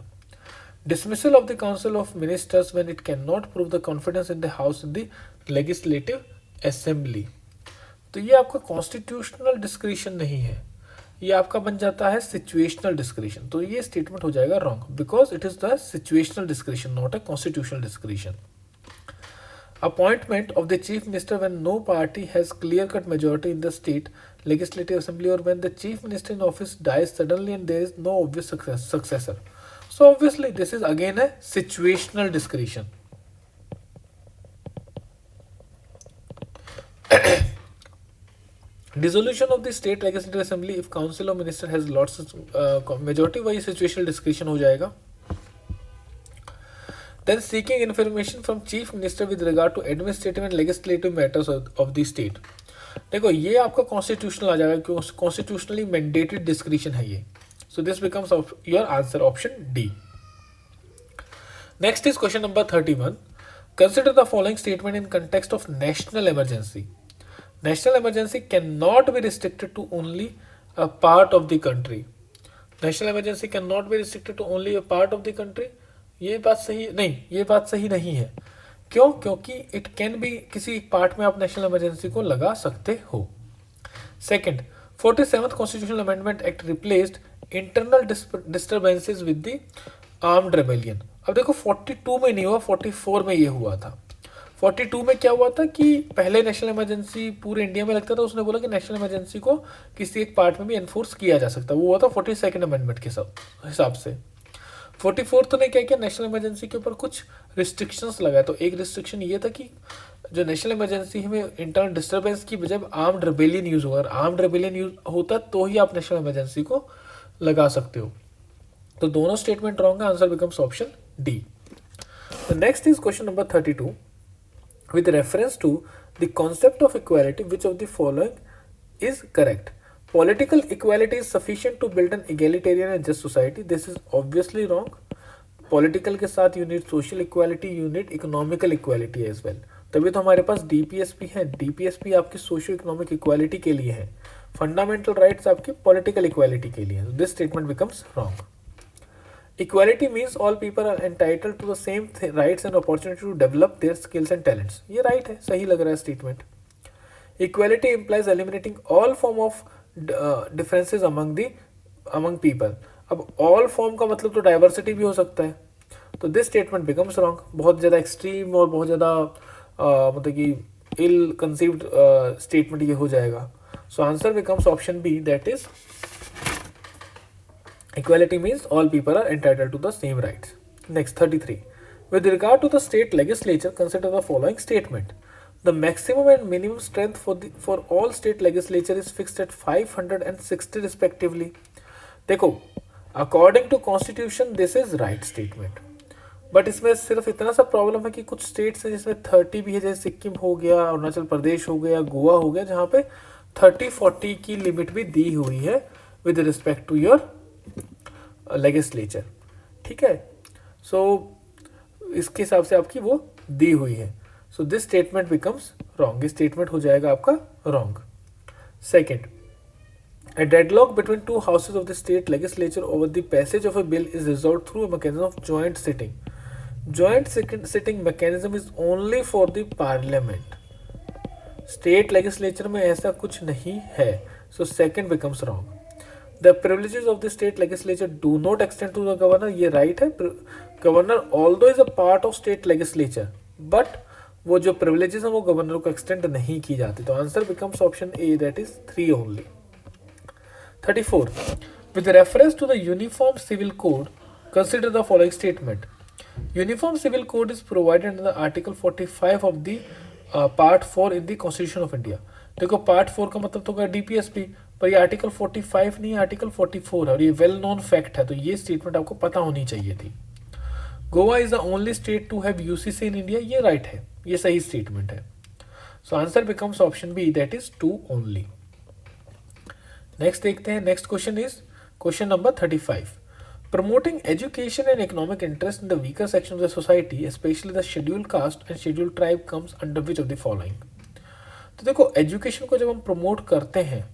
Dismissal of the council of ministers when it cannot prove the confidence in the house in the legislative assembly. तो ये आपका constitutional discretion नहीं है, ये आपका बन जाता है सिचुएशनल डिस्क्रिशन। तो ये स्टेटमेंट हो जाएगा wrong, because it is the situational discretion, not a constitutional discretion. Appointment of the chief minister when no party has clear-cut majority in the state legislative assembly, or when the chief minister in office dies suddenly and there is no obvious successor. So obviously this is again a situational discretion. Dissolution of the state legislative assembly if council or minister has lots of majority, वही situational discretion हो जाएगा। Then seeking information from chief minister with regard to administrative and legislative matters of the state. देखो ये आपका constitutional आ जाएगा क्योंकि constitutionally mandated discretion है ये। So this becomes your answer option D. Next is question number 31। Consider the following statement in context of national emergency. National emergency can not be restricted to only a part of the country. National emergency can not be restricted to only a part of the country. ये बात सही नहीं, ये बात सही नहीं है। क्यों? क्योंकि इट कैन बी, किसी एक पार्ट में आप नेशनल इमरजेंसी को लगा सकते हो। Second, 47th constitutional amendment act replaced internal disturbances with the armed rebellion. अब देखो 42 में नहीं हुआ, 44 में ये हुआ था। 42 में क्या हुआ था कि पहले नेशनल इमरजेंसी पूरे इंडिया में लगता था, उसने बोला कि नेशनल इमरजेंसी को किसी एक पार्ट में भी एनफोर्स किया जा सकता है, वो हुआ था 42nd अमेंडमेंट के हिसाब से। 44th ने क्या किया, नेशनल इमरजेंसी के ऊपर कुछ रिस्ट्रिक्शंस लगाए। तो एक रिस्ट्रिक्शन ये था कि जो नेशनल इमरजेंसी में इंटरनल डिस्टर्बेंस की बजाय आर्म्ड रेबेलियन यूज होगा, आर्म्ड रेबेलियन यूज होता तो ही आप नेशनल इमरजेंसी को लगा सकते हो। तो दोनों स्टेटमेंट रॉन्ग है, answer becomes option D. The next is question number 32। With reference to the concept of equality which of the following is correct? Political equality is sufficient to build an egalitarian and just society. This is obviously wrong. Political के साथ you need social equality, you need economical equality as well. तभी तो हमारे पास DPSP है। DPSP आपकी socio economic equality के लिए है, फंडामेंटल राइट्स आपकी पॉलिटिकल इक्वालिटी के लिए है। This statement becomes wrong. Equality means all people are entitled to the same rights and opportunity to develop their skills and talents. ये राइट है, सही लग रहा है statement. Equality implies eliminating all form of differences among people. अब all form का मतलब तो डाइवर्सिटी भी हो सकता है, तो दिस स्टेटमेंट बिकम्स रॉन्ग। बहुत ज़्यादा एक्सट्रीम और बहुत ज़्यादा मतलब कि इल कंसीव्ड स्टेटमेंट ये हो जाएगा। So answer becomes option B, that is equality means all people are entitled to the same rights. Next 33। With regard to the state legislature consider the following statement. The maximum and minimum strength for all state legislature is fixed at 560 respectively. देखो, according to constitution this is right statement, but इसमें सिर्फ इतना सा problem है कि कुछ states हैं जिसमें 30 भी है, जैसे सिक्किम हो गया, अरुणाचल प्रदेश हो गया, गोवा हो गया, जहाँ पे 30-40 की लिमिट भी दी हुई है with respect to your legislature. ठीक है, सो इसके हिसाब से आपकी वो दी हुई है। So this statement becomes wrong, ये स्टेटमेंट हो जाएगा आपका wrong. Second, a deadlock between two houses of the state legislature over the passage of a bill is resolved through a mechanism of joint sitting. Joint sitting mechanism is only for the parliament. State legislature में ऐसा कुछ नहीं है। So second becomes wrong. The privileges of the state legislature do not extend to the governor, ये right है। Governor although is a part of state legislature, but वो जो privileges है वो गवर्नर को एक्सटेंड नहीं की जाती। तो answer becomes option A, that is 3 only. 34. With reference to the Uniform Civil Code, consider the following statement. Uniform Civil Code is provided under the Article 45 of the Part 4 in the Constitution of India. देखो part 4 का मतलब तो होगा DPSP, पर ये article 45 नहीं है, article 44 है, और ये वेल नोन फैक्ट है, तो ये स्टेटमेंट आपको पता होनी चाहिए थी। Goa is the only state to have UCC in India, ये राइट है, ये सही स्टेटमेंट है। So answer becomes option B, that is 2 only. Next देखते हैं, next question is question number 35. Promoting education and economic interest in the weaker section of the society, especially the scheduled caste and scheduled tribe, comes under which of the following? तो देखो education को जब हम promote करते हैं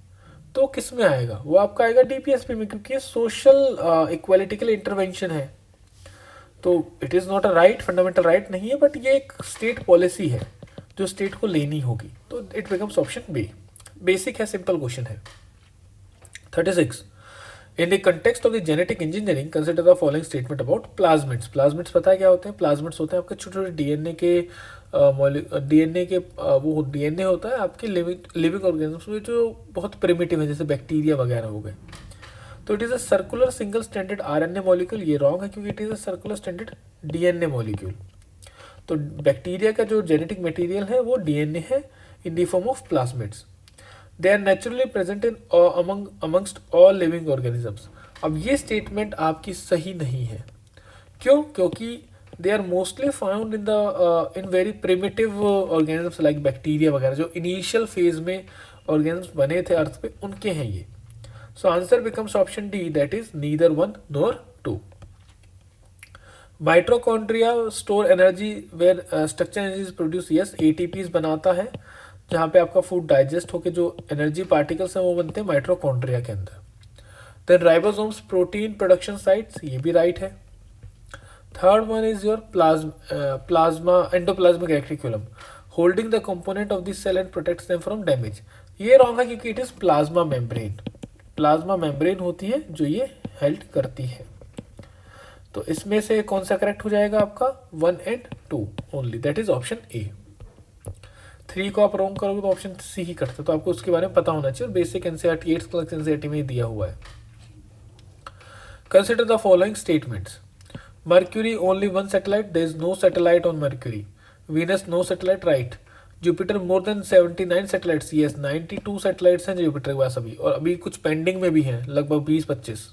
तो किस में आएगा, वो आपका आएगा डीपीएसपी में, क्योंकि ये सोशल इक्वालिटी के लिए इंटरवेंशन है। तो it is not a right, fundamental right नहीं है, बट ये एक स्टेट पॉलिसी है जो स्टेट को लेनी होगी, तो it becomes option B. Basic है, सिंपल क्वेश्चन है। 36. In the context of the genetic engineering, consider the following statement about plasmids. Plasmids पता है क्या होते हैं? Plasmids होते हैं आपके छोटे छोटे डीएनए के वो डीएनए होता है आपके लिविंग ऑर्गेनिज्म्स में जो बहुत प्रिमिटिव है, जैसे बैक्टीरिया वगैरह हो गए। तो it is a circular single standard RNA molecule, ये रॉन्ग है क्योंकि it is a circular standard DNA molecule. तो बैक्टीरिया का जो जेनेटिक मटेरियल है वो डीएनए है in the form of plasmids. They are naturally present in amongst all living organisms. अब ये स्टेटमेंट आपकी सही नहीं है, क्यों? क्योंकि they are mostly found in very primitive organisms like bacteria वगैरह, जो इनिशियल फेज में ऑर्गेनिजम्स बने थे अर्थ पे, उनके हैं ये। So answer becomes option D, that is neither 1 nor 2। Mitochondria store energy where structure energy is produce, yes ATPs बनाता है, जहाँ पे आपका फूड डाइजेस्ट होकर जो एनर्जी पार्टिकल्स हैं वो बनते हैं माइटोकॉन्ड्रिया के अंदर। Then ribosomes protein production sites, ये भी राइट है। Third one is your plasma endoplasmic reticulum holding the component of the cell and protects them from damage, ये रॉन्ग है क्योंकि it is plasma membrane. Plasma membrane होती है जो ये हेल्ड करती है। तो इसमें से कौन सा करेक्ट हो जाएगा आपका? 1 and 2 only, that is option ए। 3 को आप रॉन्ग करोगे तो ऑप्शन सी ही कटता है, तो आपको उसके बारे में पता होना चाहिए। Basic NCERT 8th class NCERT में दिया हुआ है। Consider the following statements. Mercury only 1 satellite, there is no satellite on Mercury. Venus no satellite, right. Jupiter more than 79 satellites, yes 92 satellites हैं जुपिटर के पास अभी, और अभी कुछ पेंडिंग में भी हैं लगभग 20-25।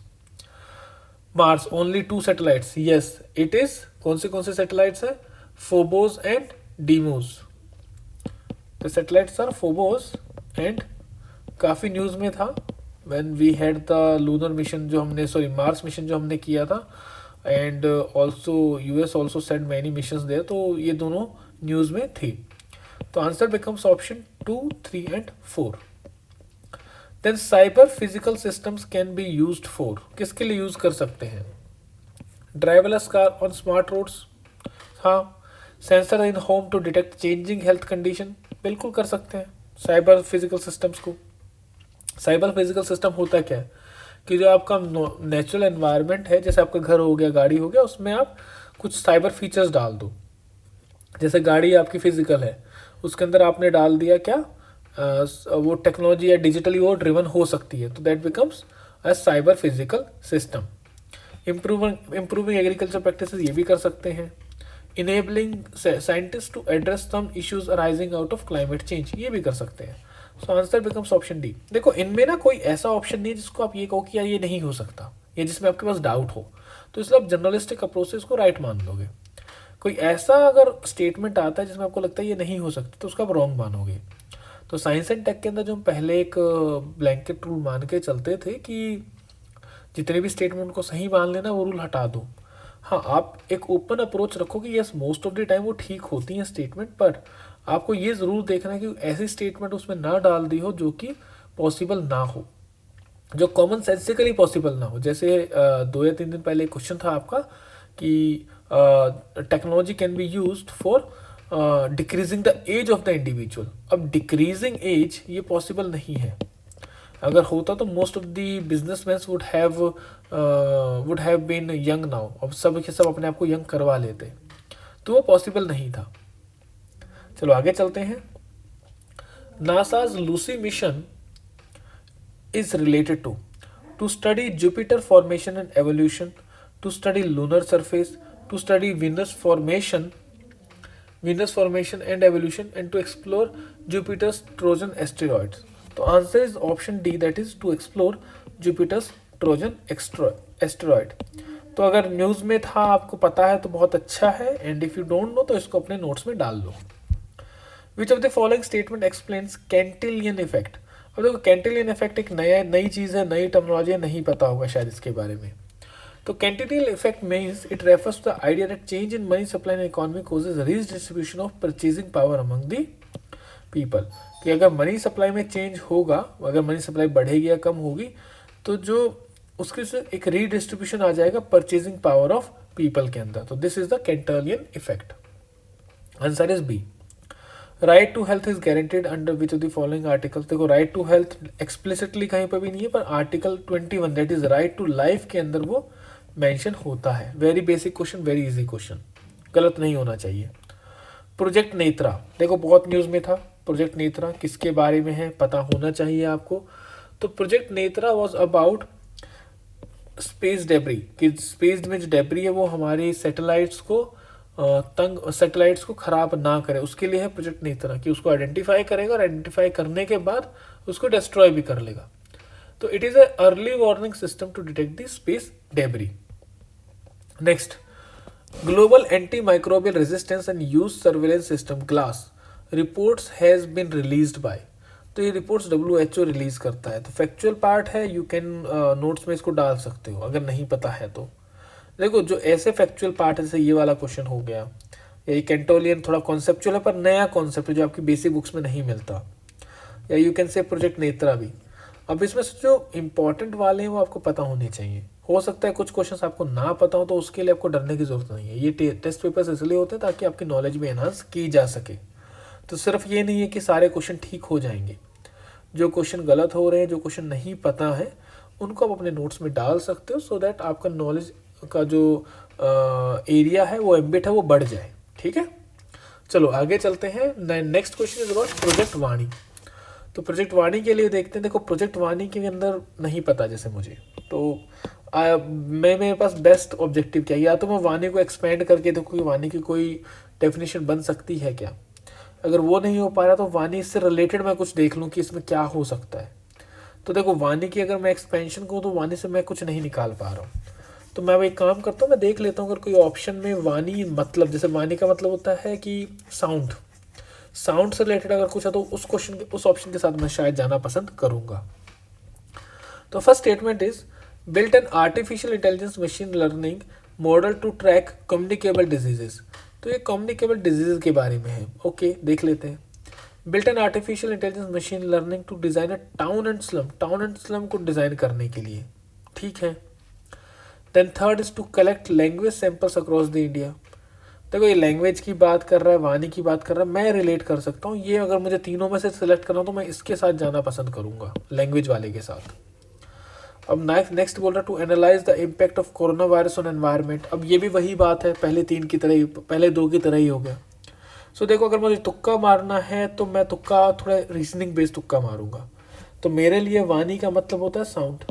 Mars only 2 satellites, yes it is. कौन से सैटेलाइट्स हैं? Phobos and Deimos. The satellites are Phobos and काफ़ी न्यूज़ में था when we had the lunar mission जो हमने मार्स मिशन जो हमने किया था, and also US also sent many missions there, तो ये दोनों न्यूज़ में थी। तो answer becomes option 2, 3 and 4। Then cyber physical systems can be used for, किसके लिए यूज़ कर सकते हैं? Driverless car on smart roads, हाँ। Sensor in home to detect changing health condition, बिल्कुल कर सकते हैं साइबर फिजिकल सिस्टम्स को। साइबर फिजिकल सिस्टम होता क्या है कि जो आपका नेचुरल एनवायरनमेंट है, जैसे आपका घर हो गया, गाड़ी हो गया, उसमें आप कुछ साइबर फीचर्स डाल दो। जैसे गाड़ी आपकी फिजिकल है, उसके अंदर आपने डाल दिया क्या, वो टेक्नोलॉजी या डिजिटली वो ड्रिवन हो सकती है, तो that becomes a cyber physical system. Improving agriculture practices, ये भी कर सकते हैं। Enabling scientist to address some issues arising out of climate change, ये भी कर सकते हैं। So answer becomes option D. देखो इनमें ना कोई ऐसा ऑप्शन नहीं है जिसको आप ये कहो कि यार ये नहीं हो सकता, या जिसमें आपके पास डाउट हो, तो इसलिए आप जर्नलिस्टिक अप्रोच से इसको राइट मान लोगे। कोई ऐसा अगर स्टेटमेंट आता है जिसमें आपको लगता है ये नहीं हो सकता, तो उसको आप रॉन्ग मानोगे। तो साइंस एंड टेक के अंदर जो हम पहले एक ब्लैंकेट रूल मान के चलते थे कि जितने भी स्टेटमेंट को सही मान लेना, वो रूल हटा दो। हाँ, आप एक ओपन अप्रोच रखो कि yes most of the time वो ठीक होती हैं स्टेटमेंट, पर आपको ये ज़रूर देखना है कि ऐसी स्टेटमेंट उसमें ना डाल दी हो जो कि पॉसिबल ना हो, जो कॉमन सेंसिकली पॉसिबल ना हो। जैसे 2 या 3 दिन पहले क्वेश्चन था आपका कि technology can be used for decreasing the age of the individual. अब डिक्रीजिंग एज ये पॉसिबल नहीं है, अगर होता तो most of the businessman would have been young now, अब सब के सब अपने आप को यंग करवा लेते, तो वो पॉसिबल नहीं था। चलो आगे चलते हैं। NASA's Lucy mission is related to study Jupiter formation and evolution, to study lunar surface, to study Venus formation and evolution, and to explore Jupiter's Trojan asteroids. तो answer is option D, that is to explore Jupiter's Trojan asteroid. तो अगर news में था, आपको पता है तो बहुत अच्छा है, and if you don't know तो इसको अपने नोट्स में डाल दो। Which of the following statement explains Cantillon effect. अब देखो कैंटिलियन इफेक्ट एक नई चीज़ है, नई टर्मिनोलॉजी है, नहीं पता होगा शायद इसके बारे में। तो Cantillon effect means it refers to the idea that change in money supply and economy causes redistribution of purchasing power among the people. कि अगर मनी सप्लाई में चेंज होगा, अगर मनी सप्लाई बढ़ेगी या कम होगी, तो जो उसके से एक रीडिस्ट्रीब्यूशन आ जाएगा परचेजिंग पावर ऑफ पीपल के अंदर। तो this is the Cantillon effect. Answer is B. Right to health is guaranteed under which of the following article. देखो राइट टू हेल्थ एक्सप्लिसिटली कहीं पर भी नहीं है, पर article 21 that is right to life के अंदर वो मेंशन होता है। Very basic question, very easy question, गलत नहीं होना चाहिए। प्रोजेक्ट नेत्रा, देखो बहुत न्यूज़ में था। प्रोजेक्ट नेत्रा किसके बारे में है, पता होना चाहिए आपको। तो project Netra was about space debris, कि स्पेस में जो डेब्री है वो हमारे सैटेलाइट्स को खराब ना करे, उसके लिए है प्रोजेक्ट नेत्रा, कि उसको आइडेंटिफाई करेगा और आइडेंटिफाई करने के बाद उसको डिस्ट्रॉय भी कर लेगा। तो it is a early warning system to detect the space debris. Next, global anti microbial resistance and use surveillance system glass reports has been released by. तो ये रिपोर्ट्स WHO रिलीज करता है। तो फैक्चुअल पार्ट है, you can notes में इसको डाल सकते हो अगर नहीं पता है तो। देखो जो ऐसे फैक्चुअल पार्ट है, जैसे ये वाला क्वेश्चन हो गया, या ये कैंटोलियन थोड़ा कॉन्सेप्चुअल है पर नया कॉन्सेप्ट है जो आपकी बेसिक बुक्स में नहीं मिलता, या you can say project Netra भी। अब इसमें से जो इंपॉर्टेंट वाले हैं वो आपको पता होने चाहिए। हो सकता है कुछ क्वेश्चंस आपको ना पता हो, तो उसके लिए आपको डरने की जरूरत नहीं है। ये टेस्ट पेपर्स इसलिए होते हैं ताकि आपकी नॉलेज में एनहांस की जा सके। तो सिर्फ ये नहीं है कि सारे क्वेश्चन ठीक हो जाएंगे, जो क्वेश्चन गलत हो रहे हैं, जो क्वेश्चन नहीं पता है, उनको आप अपने नोट्स में डाल सकते हो, सो दैट आपका नॉलेज का जो एरिया है वो एम्बिट है वो बढ़ जाए। ठीक है, चलो आगे चलते हैं। Next question is about project Vani. तो प्रोजेक्ट वाणी के लिए देखते हैं। देखो प्रोजेक्ट वाणी के अंदर नहीं पता जैसे मुझे, तो मेरे पास बेस्ट ऑब्जेक्टिव क्या है, या तो मैं वाणी को एक्सपेंड करके देखो कि वाणी की कोई डेफिनेशन बन सकती है क्या। अगर वो नहीं हो पा रहा तो वाणी से रिलेटेड मैं कुछ देख लूँ कि इसमें क्या हो सकता है। तो देखो वाणी की अगर मैं एक्सपेंशन करूँ तो वाणी से मैं कुछ नहीं निकाल पा रहा हूँ। तो मैं एक काम करता हूँ, मैं देख लेता हूँ अगर कोई ऑप्शन में वाणी मतलब, जैसे वाणी का मतलब होता है कि साउंड से रिलेटेड अगर कुछ है तो उस ऑप्शन के साथ मैं शायद जाना पसंद करूँगा। तो first statement is built an artificial intelligence machine learning model to track communicable diseases. तो ये कम्युनिकेबल डिजीज के बारे में है। ओके, देख लेते हैं। Built an artificial intelligence machine learning to design a town and slum को डिजाइन करने के लिए। ठीक है। Then third is to collect language samples across the India. देखो ये लैंग्वेज की बात कर रहा है, वाणी की बात कर रहा है, मैं रिलेट कर सकता हूँ। ये अगर मुझे तीनों में से सिलेक्ट करना हो तो मैं इसके साथ जाना पसंद करूंगा, लैंग्वेज वाले के साथ। अब नेक्स्ट बोल रहा है to analyze the impact of corona virus on environment. अब ये भी वही बात है, पहले दो की तरह ही हो गया। सो देखो अगर मुझे तुक्का मारना है तो मैं तुक्का थोड़ा रीजनिंग बेस्ड तुक्का मारूंगा। तो मेरे लिए वाणी का मतलब होता है साउंड,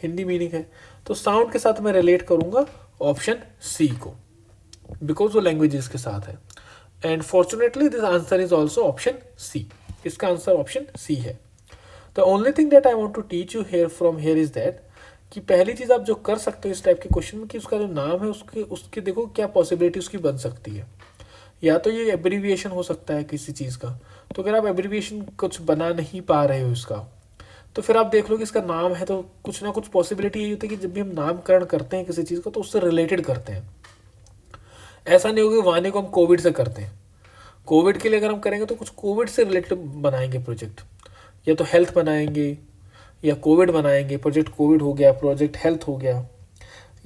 हिंदी मीनिंग है, तो साउंड के साथ मैं रिलेट करूंगा ऑप्शन सी को, बिकॉज वो लैंग्वेजेस के साथ है। And fortunately this answer is also option C. इसका आंसर ऑप्शन सी है। The only thing that I want to teach you here from here is that, कि पहली चीज़ आप जो कर सकते हो इस टाइप के क्वेश्चन में, कि उसका जो नाम है उसके देखो क्या पॉसिबिलिटी उसकी बन सकती है। या तो ये एब्रीविएशन हो सकता है किसी चीज़ का, तो अगर आप एब्रीविएशन कुछ बना नहीं पा रहे हो इसका, तो फिर आप देख लो कि इसका नाम है, तो कुछ ना कुछ पॉसिबिलिटी यही होती है कि जब भी हम नामकरण करते हैं किसी चीज़ का तो उससे रिलेटेड करते हैं। ऐसा नहीं होगा कि वाणी को हम कोविड से करते हैं। कोविड के लिए अगर हम करेंगे तो कुछ कोविड से रिलेटेड बनाएंगे प्रोजेक्ट, या तो हेल्थ बनाएंगे या कोविड बनाएंगे। प्रोजेक्ट कोविड हो गया, प्रोजेक्ट हेल्थ हो गया,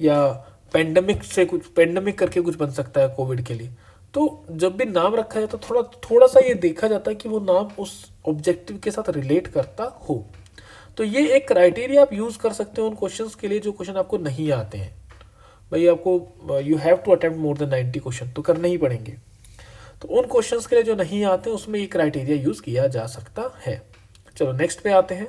या पेंडेमिक करके कुछ बन सकता है कोविड के लिए। तो जब भी नाम रखा है तो थोड़ा सा ये देखा जाता है कि वो नाम उस ऑब्जेक्टिव के साथ रिलेट करता हो। तो ये एक क्राइटेरिया आप यूज़ कर सकते हो उन क्वेश्चंस के लिए जो क्वेश्चन आपको नहीं आते हैं। भाई आपको you have to attempt more than 90 question तो करने ही पड़ेंगे। तो उन क्वेश्चंस के लिए जो नहीं आते हैं उसमें ये क्राइटेरिया यूज़ किया जा सकता है। चलो नेक्स्ट पे आते हैं।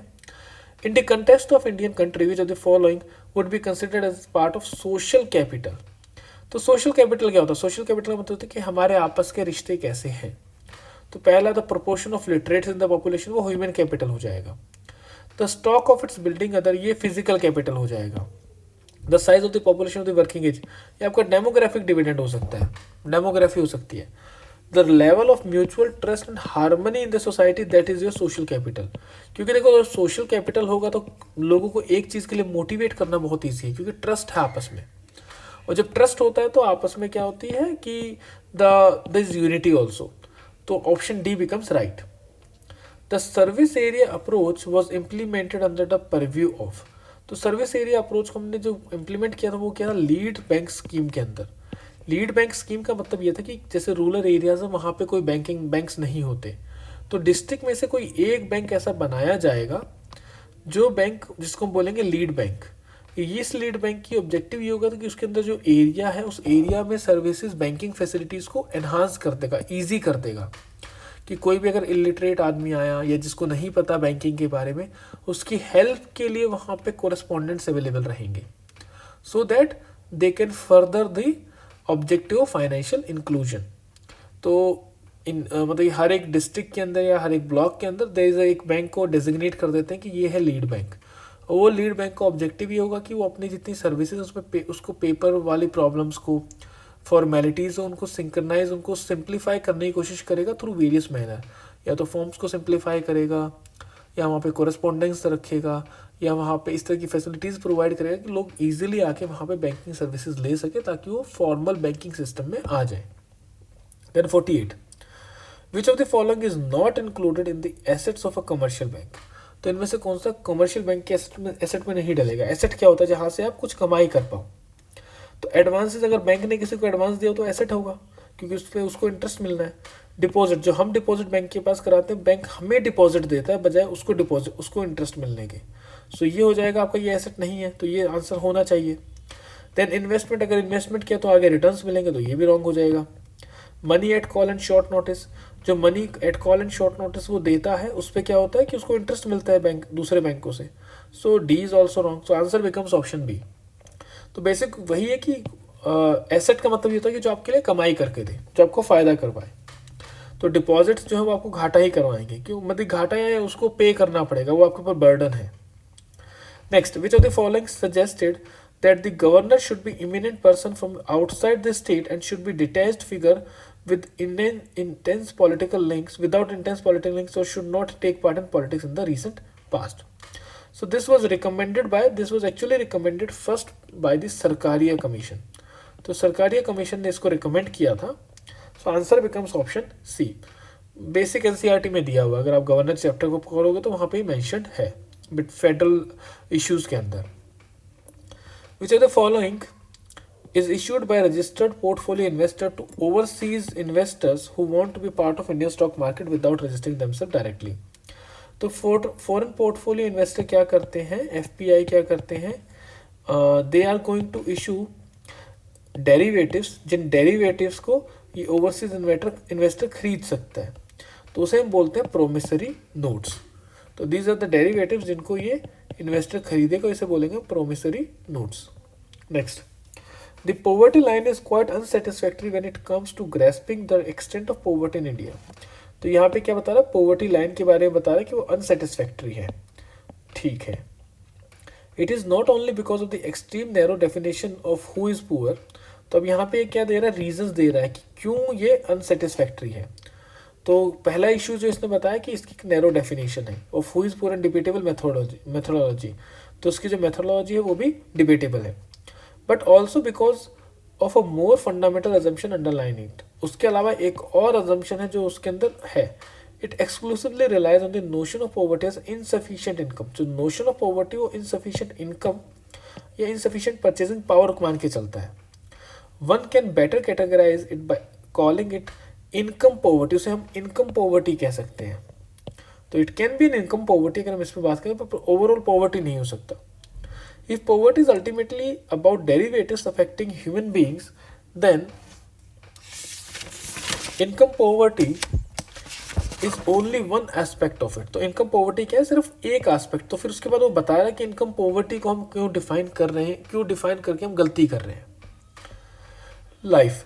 In the context of Indian country which of the following would be considered as part of social capital. तो सोशल कैपिटल क्या होता है? सोशल कैपिटल का मतलब होता है कि हमारे आपस के रिश्ते कैसे हैं। तो पहला the proportion of literates in the population, वो ह्यूमन कैपिटल हो जाएगा। The stock of its building other, ये फिजिकल कैपिटल हो जाएगा। The size of the population of the working age, ये आपका डेमोग्राफिक डिविडेंड हो सकता है, डेमोग्राफी हो सकती है। The level of mutual trust and harmony in the society, that is your social capital. क्योंकि देखो अगर सोशल कैपिटल होगा तो लोगों को एक चीज़ के लिए मोटिवेट करना बहुत ईजी है, क्योंकि ट्रस्ट है आपस में। और जब ट्रस्ट होता है तो आपस में क्या होती है कि द इज यूनिटी ऑल्सो। तो option D becomes right. The service area approach was implemented under the purview of. तो सर्विस एरिया अप्रोच को हमने जो इम्प्लीमेंट किया था वो क्या था? लीड बैंक स्कीम के अंदर। लीड बैंक स्कीम का मतलब ये था कि जैसे रूरल एरियाज है वहाँ पे कोई बैंक्स नहीं होते, तो डिस्ट्रिक्ट में से कोई एक बैंक ऐसा बनाया जाएगा जो बैंक जिसको हम बोलेंगे लीड बैंक। इस लीड बैंक की ऑब्जेक्टिव ये होगा कि उसके अंदर जो एरिया है उस एरिया में सर्विसेज बैंकिंग फैसिलिटीज़ को एनहांस कर देगा, ईजी कर देगा, कि कोई भी अगर इलिटरेट आदमी आया या जिसको नहीं पता बैंकिंग के बारे में, उसकी हेल्प के लिए वहाँ पे कोरेस्पोंडेंट्स अवेलेबल रहेंगे, so that they can further the objective of financial inclusion. तो मतलब हर एक डिस्ट्रिक्ट के अंदर या हर एक ब्लॉक के अंदर देयर इज एक बैंक को डेजिग्नेट कर देते हैं कि ये है लीड बैंक। और वो लीड बैंक का ऑब्जेक्टिव ये होगा कि वो अपनी जितनी सर्विसेज उसमें उसको पेपर वाली प्रॉब्लम्स को, फॉर्मेलिटीज़ उनको सिंक्रनाइज, उनको सिंप्लीफाई करने की कोशिश करेगा थ्रू वेरियस मैनर। या तो फॉर्म्स को सिंप्लीफाई करेगा, या वहाँ पे कोरेस्पोंडेंस रखेगा, या वहाँ पे इस तरह की फैसिलिटीज़ प्रोवाइड करेगा कि लोग इजीली आके वहाँ पे बैंकिंग सर्विसेज ले सके, ताकि वो फॉर्मल बैंकिंग सिस्टम में आ जाए। Then 48, which of the following is not included in the assets of a commercial bank. तो इनमें से कौन सा कमर्शियल बैंक के एसेट में नहीं डलेगा? एसेट क्या होता है? जहाँ से आप कुछ कमाई कर पाओ। तो एडवांसेस, अगर बैंक ने किसी को एडवांस दिया तो एसेट होगा, क्योंकि उस पर उसको इंटरेस्ट मिलना है। डिपॉजिट, जो हम डिपॉजिट बैंक के पास कराते हैं, बैंक हमें डिपॉजिट देता है बजाय उसको इंटरेस्ट मिलने के। सो ये हो जाएगा आपका, ये एसेट नहीं है, तो ये आंसर होना चाहिए। देन इन्वेस्टमेंट, अगर इन्वेस्टमेंट किया तो आगे रिटर्न्स मिलेंगे, तो ये भी रॉन्ग हो जाएगा। Money at call and short notice, जो money at call and short notice वो देता है, उस पर क्या होता है कि उसको इंटरेस्ट मिलता है बैंक दूसरे बैंकों से। So D is also wrong, so answer becomes option B. तो बेसिक वही है कि एसेट का मतलब ये होता है कि जो आपके लिए कमाई करके दे, जो आपको फायदा करवाए। तो डिपॉजिट्स जो है वो आपको घाटा ही करवाएंगे, क्यों? मतलब घाटा है, उसको पे करना पड़ेगा, वो आपके ऊपर बर्डन है। Next, which of the following suggested that the governor should be eminent person from outside the state and should be detached figure with intense political links, without intense political links, or should not take part in politics in the recent past. So this was actually recommended first by the Sarkaria Commission. तो Sarkaria commission ने इसको recommend किया था। So answer becomes option C. Basic NCERT में दिया हुआ, अगर आप गवर्नर चैप्टर को पकड़ोगे तो वहाँ पे ही मेंशन्ड है, बट फेडरल इश्यूज के अंदर। Which of the following is issued by a registered portfolio investor to overseas investors who want to be part of Indian stock market without registering themselves directly? तो foreign portfolio investor क्या करते हैं, FPI क्या करते हैं? They are going to issue derivatives, जिन derivatives को ये ओवरसीज इन्वेस्टर खरीद सकता है, तो उसे हम बोलते हैं प्रोमिसरी नोट्स। तो दीज आर द डेरिवेटिव्स जिनको ये इन्वेस्टर खरीदेगा, इसे बोलेंगे promissory notes. Next, the poverty line is quite unsatisfactory when it comes to grasping the extent of poverty in India. तो यहाँ पे क्या बता रहा है? पॉवर्टी लाइन के बारे में बता रहा है कि वो अनसेटिस्फैक्टरी है। ठीक है, it is not only because of the extreme narrow definition of who is poor. तो अब यहाँ पे क्या दे रहा है? रीजंस दे रहा है कि क्यों ये अनसेटिस्फैक्टरी है। तो पहला इशू जो इसने बताया कि इसकी नैरो डेफिनेशन है of who is poor and debatable methodology, तो उसकी जो मेथोडोलॉजी है वो भी डिबेटेबल है। But also because of a more fundamental assumption underline it. उसके अलावा एक और अजम्पशन है जो उसके अंदर है, it exclusively relies on the notion of poverty as insufficient income. जो नोशन ऑफ पॉवर्टी वो इनसफिशिएंट इनकम या इनसफिशिएंट परचेजिंग पावर मान के चलता है। One can better categorize it by calling it income poverty, उसे हम इनकम पॉवर्टी कह सकते हैं। तो it can be in income poverty, अगर हम इस पर बात करें, पर ओवरऑल पॉवर्टी नहीं हो सकता. If poverty is ultimately about derivatives affecting human beings, then income poverty is only one aspect of it. तो इनकम पॉवर्टी क्या है, सिर्फ एक एस्पेक्ट. तो फिर उसके बाद वो बता रहा है कि इनकम पॉवर्टी को हम क्यों डिफाइन कर रहे हैं, क्यों डिफाइन करके हम गलती कर रहे हैं. Life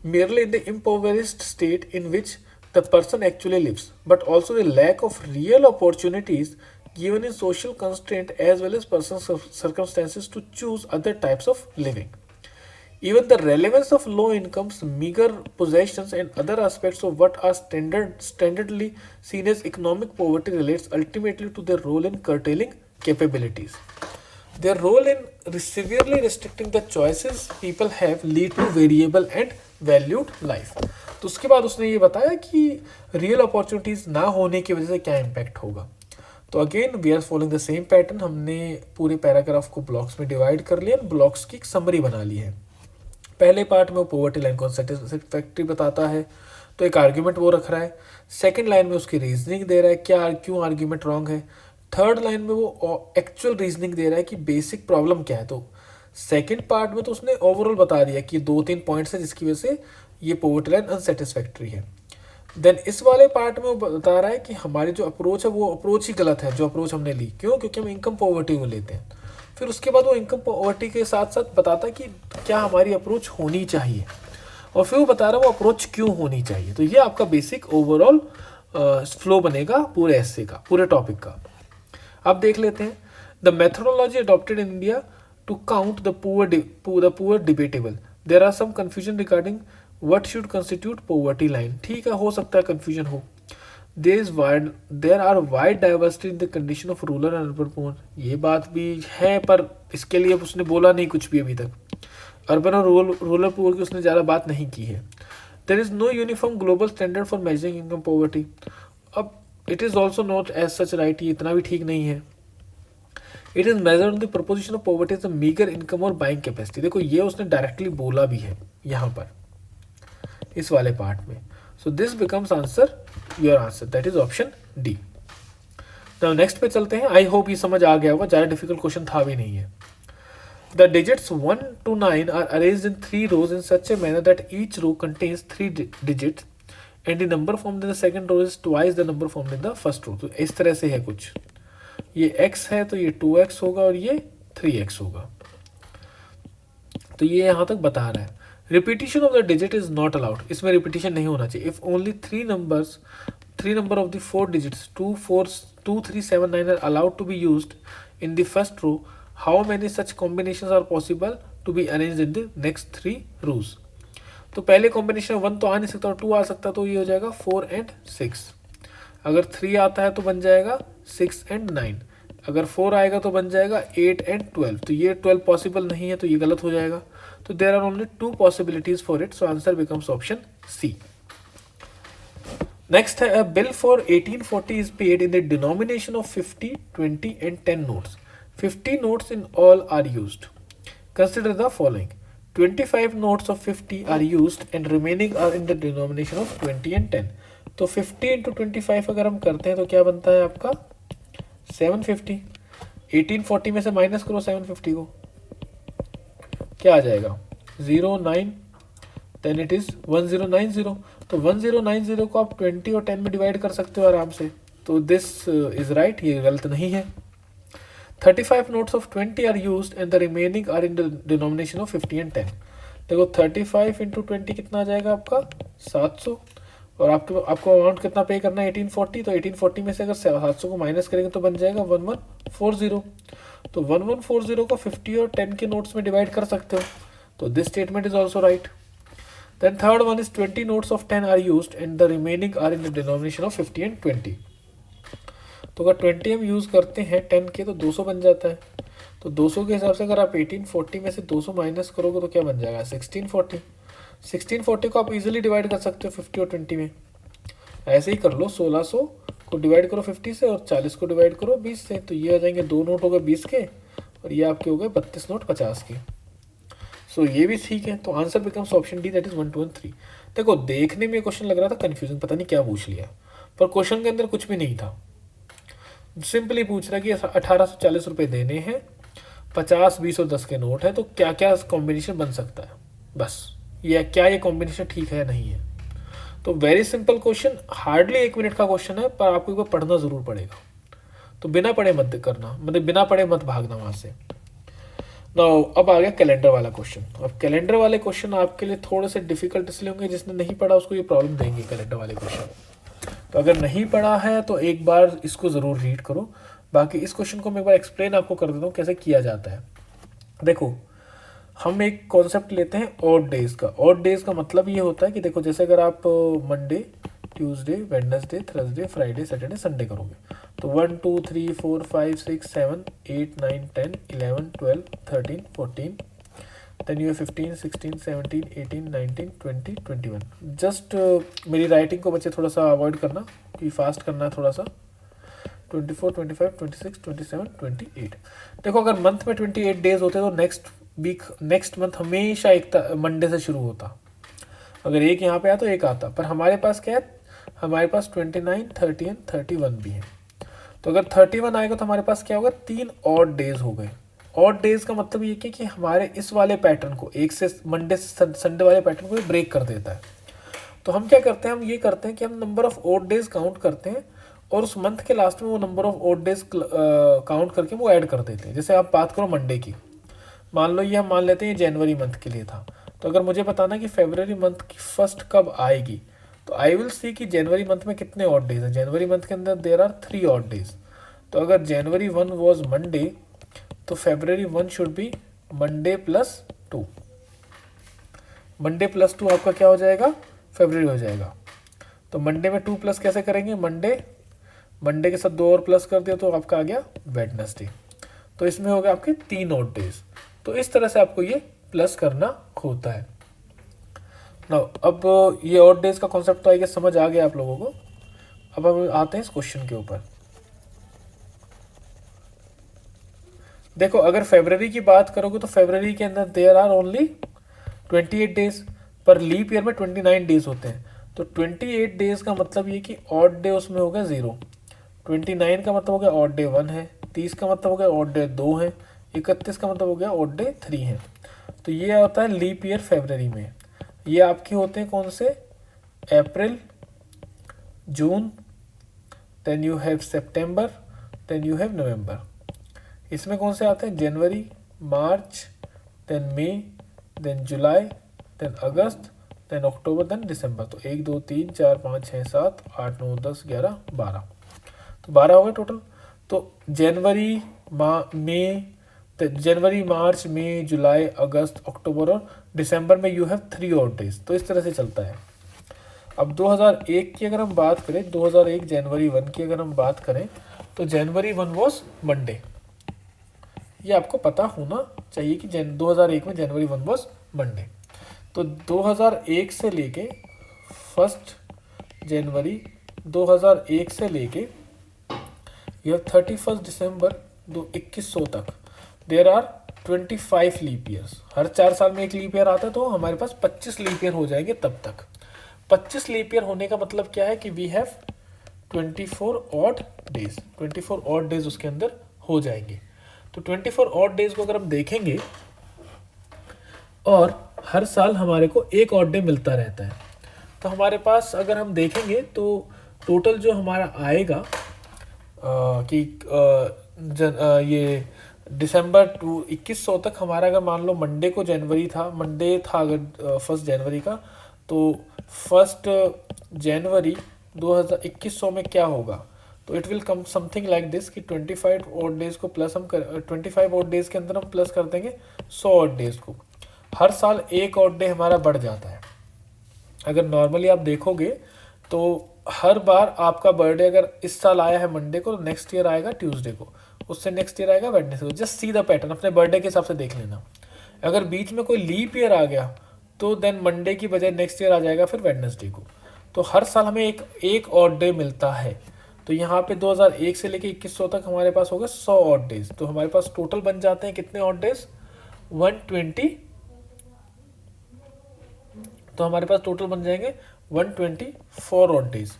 merely in the impoverished state in which the person actually lives, but also the lack of real opportunities given in social constraint as well as personal circumstances to choose other types of living. Even the relevance of low incomes, meager possessions, and other aspects of what are standardly seen as economic poverty relates ultimately to their role in curtailing capabilities. Their role in severely restricting the choices people have lead to variable and valued life. तो उसके बाद उसने ये बताया कि real opportunities ना होने की वजह से क्या इम्पैक्ट होगा. तो again we are following the same pattern. हमने पूरे पैराग्राफ को ब्लॉक्स में डिवाइड कर लिया, ब्लॉक्स की एक समरी बना ली है. पहले पार्ट में वो पॉवर्टी लाइन को सेटिस्फैक्ट्री बताता है, तो एक आर्ग्यूमेंट वो रख रहा है. सेकेंड लाइन में उसकी रीजनिंग दे रहा है, क्या क्यों आर्ग्यूमेंट रॉन्ग है. थर्ड लाइन में वो एक्चुअल रीजनिंग दे रहा है कि बेसिक प्रॉब्लम क्या है. तो सेकंड पार्ट में तो उसने ओवरऑल बता दिया कि 2-3 पॉइंट्स है जिसकी वजह से ये पॉवर्टी लाइन अनसेटिस्फैक्ट्री है. देन इस वाले पार्ट में वो बता रहा है कि हमारी जो अप्रोच है वो अप्रोच ही गलत है, जो अप्रोच हमने ली. क्यों? क्योंकि हम इनकम पॉवर्टी को लेते हैं. फिर उसके बाद वो इनकम पॉवर्टी के साथ साथ बताता है कि क्या हमारी अप्रोच होनी चाहिए, और फिर वो बता रहा है वो अप्रोच क्यों होनी चाहिए. तो ये आपका बेसिक ओवरऑल फ्लो बनेगा पूरे एस्से का, पूरे टॉपिक का. अब देख लेते हैं. The methodology adopted in India to count the poor debatable. There are some confusion regarding what should constitute poverty line. ठीक है, हो सकता है कंफ्यूजन हो. There are wide diversity in the condition of rural and urban poor. ये बात भी है, पर इसके लिए उसने बोला नहीं कुछ भी अभी तक. अर्बन और रूरल पुअर की उसने ज़्यादा बात नहीं की है. There is no uniform global standard for measuring income poverty. अब it is also not as such right, ये इतना भी ठीक नहीं है. It is measure on the proposition of poverty as a meagre income और बाइंग कैपेसिटी. देखो ये उसने डायरेक्टली बोला भी है यहाँ पर इस वाले पार्ट में. सो this becomes answer, your answer, that is option D. Now next पे चलते हैं. आई होप ये समझ आ गया होगा, ज़्यादा डिफिकल्ट क्वेश्चन था भी नहीं है. The digits 1 to 9 are arranged in 3 rows in such a manner that each row contains 3 digits and the number formed in the second row is twice the number formed in the first row. तो इस तरह से है कुछ. ये x है तो ये 2x होगा और ये 3x होगा. तो ये यहाँ तक बता रहा है. Repetition of the digit is not allowed. इसमें रिपीटिशन नहीं होना चाहिए. If only 3 number of the 4 digits 2, 4, 2, 3, 7, 9 are allowed to be used in the first row, how many such combinations are possible to be arranged in the next 3 rows. तो पहले combination 1 तो आ नहीं सकता और 2 आ सकता, तो ये हो जाएगा 4 and 6. अगर 3 आता है तो बन जाएगा 6 and 9. अगर 4 आएगा तो बन जाएगा 8 and 12. तो ये 12 पॉसिबल नहीं है, तो ये गलत हो जाएगा. तो there are only 2 possibilities for it. So answer becomes option C. Next है, a bill for 1840 is paid in the denomination of 50, 20 and 10 notes. 50 notes in all are used. Consider the following. 25 notes of 50 are used and remaining are in the denomination of 20 and 10. तो 50 into 25 अगर हम करते हैं तो क्या बनता है आपका 750. 1840 में से माइनस करो 750 को, क्या आ जाएगा 09, देन इट इज 1090. तो 1090 को आप 20 और 10 में डिवाइड कर सकते हो आराम से. तो दिस इज राइट, ये गलत नहीं है. 35 notes of 20 are used and the remaining are in the denomination of 50 and 10. देखो 35 into 20 कितना आ जाएगा आपका 700, और आपको अमाउंट कितना पे करना है 1840. तो 1840 में से अगर 700 को माइनस करेंगे तो बन जाएगा 1140. तो 1140 को 50 और 10 के नोट्स में डिवाइड कर सकते हो. तो this statement is also right. Then third one is 20 notes of 10 are used and the remaining are in the denomination of 50 and 20. तो अगर 20 हम यूज़ करते हैं 10 के तो 200 बन जाता है. तो 200 के हिसाब से अगर आप 1840 में से 200 माइनस करोगे तो क्या बन जाएगा 1640. 1640 को आप इजीली डिवाइड कर सकते हो 50 और 20 में. ऐसे ही कर लो, 1600 को डिवाइड करो 50 से और 40 को डिवाइड करो 20 से. तो ये आ जाएंगे 2 नोट हो गए 20 के और ये आपके हो गए 32 नोट 50 के. सो ये भी ठीक है. तो answer becomes option D, that is 1, 2 and 3. देखो देखने में क्वेश्चन लग रहा था कन्फ्यूजिंग, पता नहीं क्या पूछ लिया, पर क्वेश्चन के अंदर कुछ भी नहीं था, सिंपली पूछ रहा है कि 1840 रुपये देने हैं, 50, 20 और 10 के नोट है, तो क्या क्या कॉम्बिनेशन बन सकता है, बस ये क्या ये कॉम्बिनेशन ठीक है या नहीं है। तो very simple question, hardly 1 minute का क्वेश्चन है, पर आपको एक बार पढ़ना ज़रूर पड़ेगा। तो बिना पढ़े मत करना, मतलब बिना पढ़े मत भागना वहाँ से। नाउ अब आ गया कैलेंडर वाला क्वेश्चन। अब कैलेंडर वाले क्वेश्चन आपके लिए थोड़े से डिफिकल्ट इसलिए होंगे, जिसने नहीं पढ़ा उसको ये प्रॉब्लम देंगे कैलेंडर वाले क्वेश्चन। तो अगर नहीं पढ़ा है तो एक बार इसको ज़रूर रीड करो। बाकी इस क्वेश्चन को मैं एक बार एक्सप्लेन आपको कर देता हूँ कैसे किया जाता है। देखो, हम एक कॉन्सेप्ट लेते हैं ऑड डेज का। ऑड डेज का मतलब ये होता है कि देखो, जैसे अगर आप Monday, Tuesday, Wednesday, Thursday, Friday, Saturday, Sunday करोगे, तो 1 2 3 4 5 6 7 8 9 10 11 12 13 14, देन यू 15 16 17 18 19 20 21। जस्ट मेरी राइटिंग को बच्चे थोड़ा सा अवॉइड करना, क्योंकि फास्ट करना है थोड़ा सा। 24 25 26 27 28। देखो, अगर मंथ में 28 डेज होते तो नेक्स्ट मंथ हमेशा एक मंडे से शुरू होता। अगर एक यहाँ पे आया तो एक आता, पर हमारे पास क्या है, हमारे पास 29, 30 एंड 31 भी है। तो अगर 31 आएगा तो हमारे पास क्या होगा, 3 ऑड डेज हो गए। ऑड डेज का मतलब ये कि हमारे इस वाले पैटर्न को, एक से मंडे से संडे वाले पैटर्न को ब्रेक कर देता है। तो हम क्या करते हैं, हम ये करते हैं कि हम number of odd days count करते हैं, और उस मंथ के लास्ट में वो number of odd days count करके वो ऐड कर देते हैं। जैसे आप बात करो मंडे की, मान लो ये हम मान लेते हैं जनवरी मंथ के लिए था, तो अगर मुझे बताना कि फरवरी मंथ की फर्स्ट कब आएगी, तो आई विल सी कि जनवरी मंथ में कितने ऑड डेज हैं। जनवरी मंथ के अंदर देयर आर 3 ऑड डेज। तो अगर जनवरी 1 वॉज मंडे, तो फरवरी 1 should be Monday plus 2। Monday plus 2 आपका क्या हो जाएगा, फरवरी हो जाएगा। तो मंडे में 2 प्लस कैसे करेंगे, मंडे के साथ 2 और प्लस कर दिया तो आपका आ गया वेडनेसडे। तो इसमें हो गया आपके 3 ऑड डेज। तो इस तरह से आपको ये प्लस करना होता है। नाउ अब ये ऑड डेज का कॉन्सेप्ट तो आई गेस समझ आ गया आप लोगों को। अब हम आते हैं इस क्वेश्चन के ऊपर। देखो, अगर फरवरी की बात करोगे तो फरवरी के अंदर देयर आर ओनली 28 डेज, पर लीप ईयर में 29 डेज होते हैं। तो 28 डेज का मतलब ये कि ऑड डे उसमें हो गया 0, 29 का मतलब हो गया ऑड डे 1 है, 30 का मतलब हो गया ऑड डे 2 है, 31 का मतलब हो गया ऑड डे 3 है। तो ये होता है लीप ईयर फरवरी में। ये आपके होते हैं कौन से, April, June, then you have September, then you have November. इसमें कौन से आते हैं, January, March, then May, then July, then August, then October, then December. तो 1 2 3 4 5 6 7 8 9 10 11 12, तो 12 हो गए टोटल। तो जनवरी, मार्च, मई, जुलाई, अगस्त, अक्टूबर और दिसंबर में यू हैव 3 ऑड डेज। तो इस तरह से चलता है। अब 2001 की अगर हम बात करें, 2001 जनवरी 1 की अगर हम बात करें, तो जनवरी 1 वॉज मंडे। ये आपको पता होना चाहिए कि 2001 में जनवरी 1 वॉज मंडे। तो 2001 से लेके 1 जनवरी 2001 से लेके यह 31 दिसंबर 2100 तक देर आर 25 लीप ईयर्स। हर 4 साल में एक लीप ईयर आता है, तो हमारे पास 25 लीप ईयर हो जाएंगे तब तक। 25 लीप ईयर होने का मतलब क्या है कि we have 24 odd days. 24 odd days उसके अंदर हो जाएंगे। तो 24 ऑड डेज को अगर हम देखेंगे, और हर साल हमारे को एक ऑड डे मिलता रहता है, तो हमारे पास अगर हम देखेंगे तो टोटल जो हमारा आएगा ये दिसंबर 2100 तक हमारा, अगर मान लो मंडे को मंडे था अगर 1 जनवरी का, तो 1 जनवरी 2100 में क्या होगा, तो it will come something like this कि 25 ऑड डेज को प्लस हम 25 ऑड डेज के अंदर हम प्लस कर देंगे 100 ऑड डेज को। हर साल एक ऑड डे हमारा बढ़ जाता है। अगर नॉर्मली आप देखोगे तो हर बार आपका बर्थडे अगर इस साल आया है मंडे को, तो नेक्स्ट ईयर आएगा ट्यूसडे को, उससे नेक्स्ट ईयर आएगा वेडनेसडे को। जस्ट सी द पैटर्न, अपने बर्थडे के हिसाब से देख लेना। अगर बीच में कोई लीप ईयर आ गया तो देन मंडे की बजाय नेक्स्ट ईयर आ जाएगा फिर वेडनेसडे को। तो हर साल हमें एक ऑड डे मिलता है। तो यहाँ पे 2001 से लेके 2100 तक हमारे पास हो गए 100 ऑड डेज। तो हमारे पास टोटल बन जाते हैं कितने ऑड डेज, 120। तो हमारे पास टोटल बन जाएंगे 124 ऑड डेज।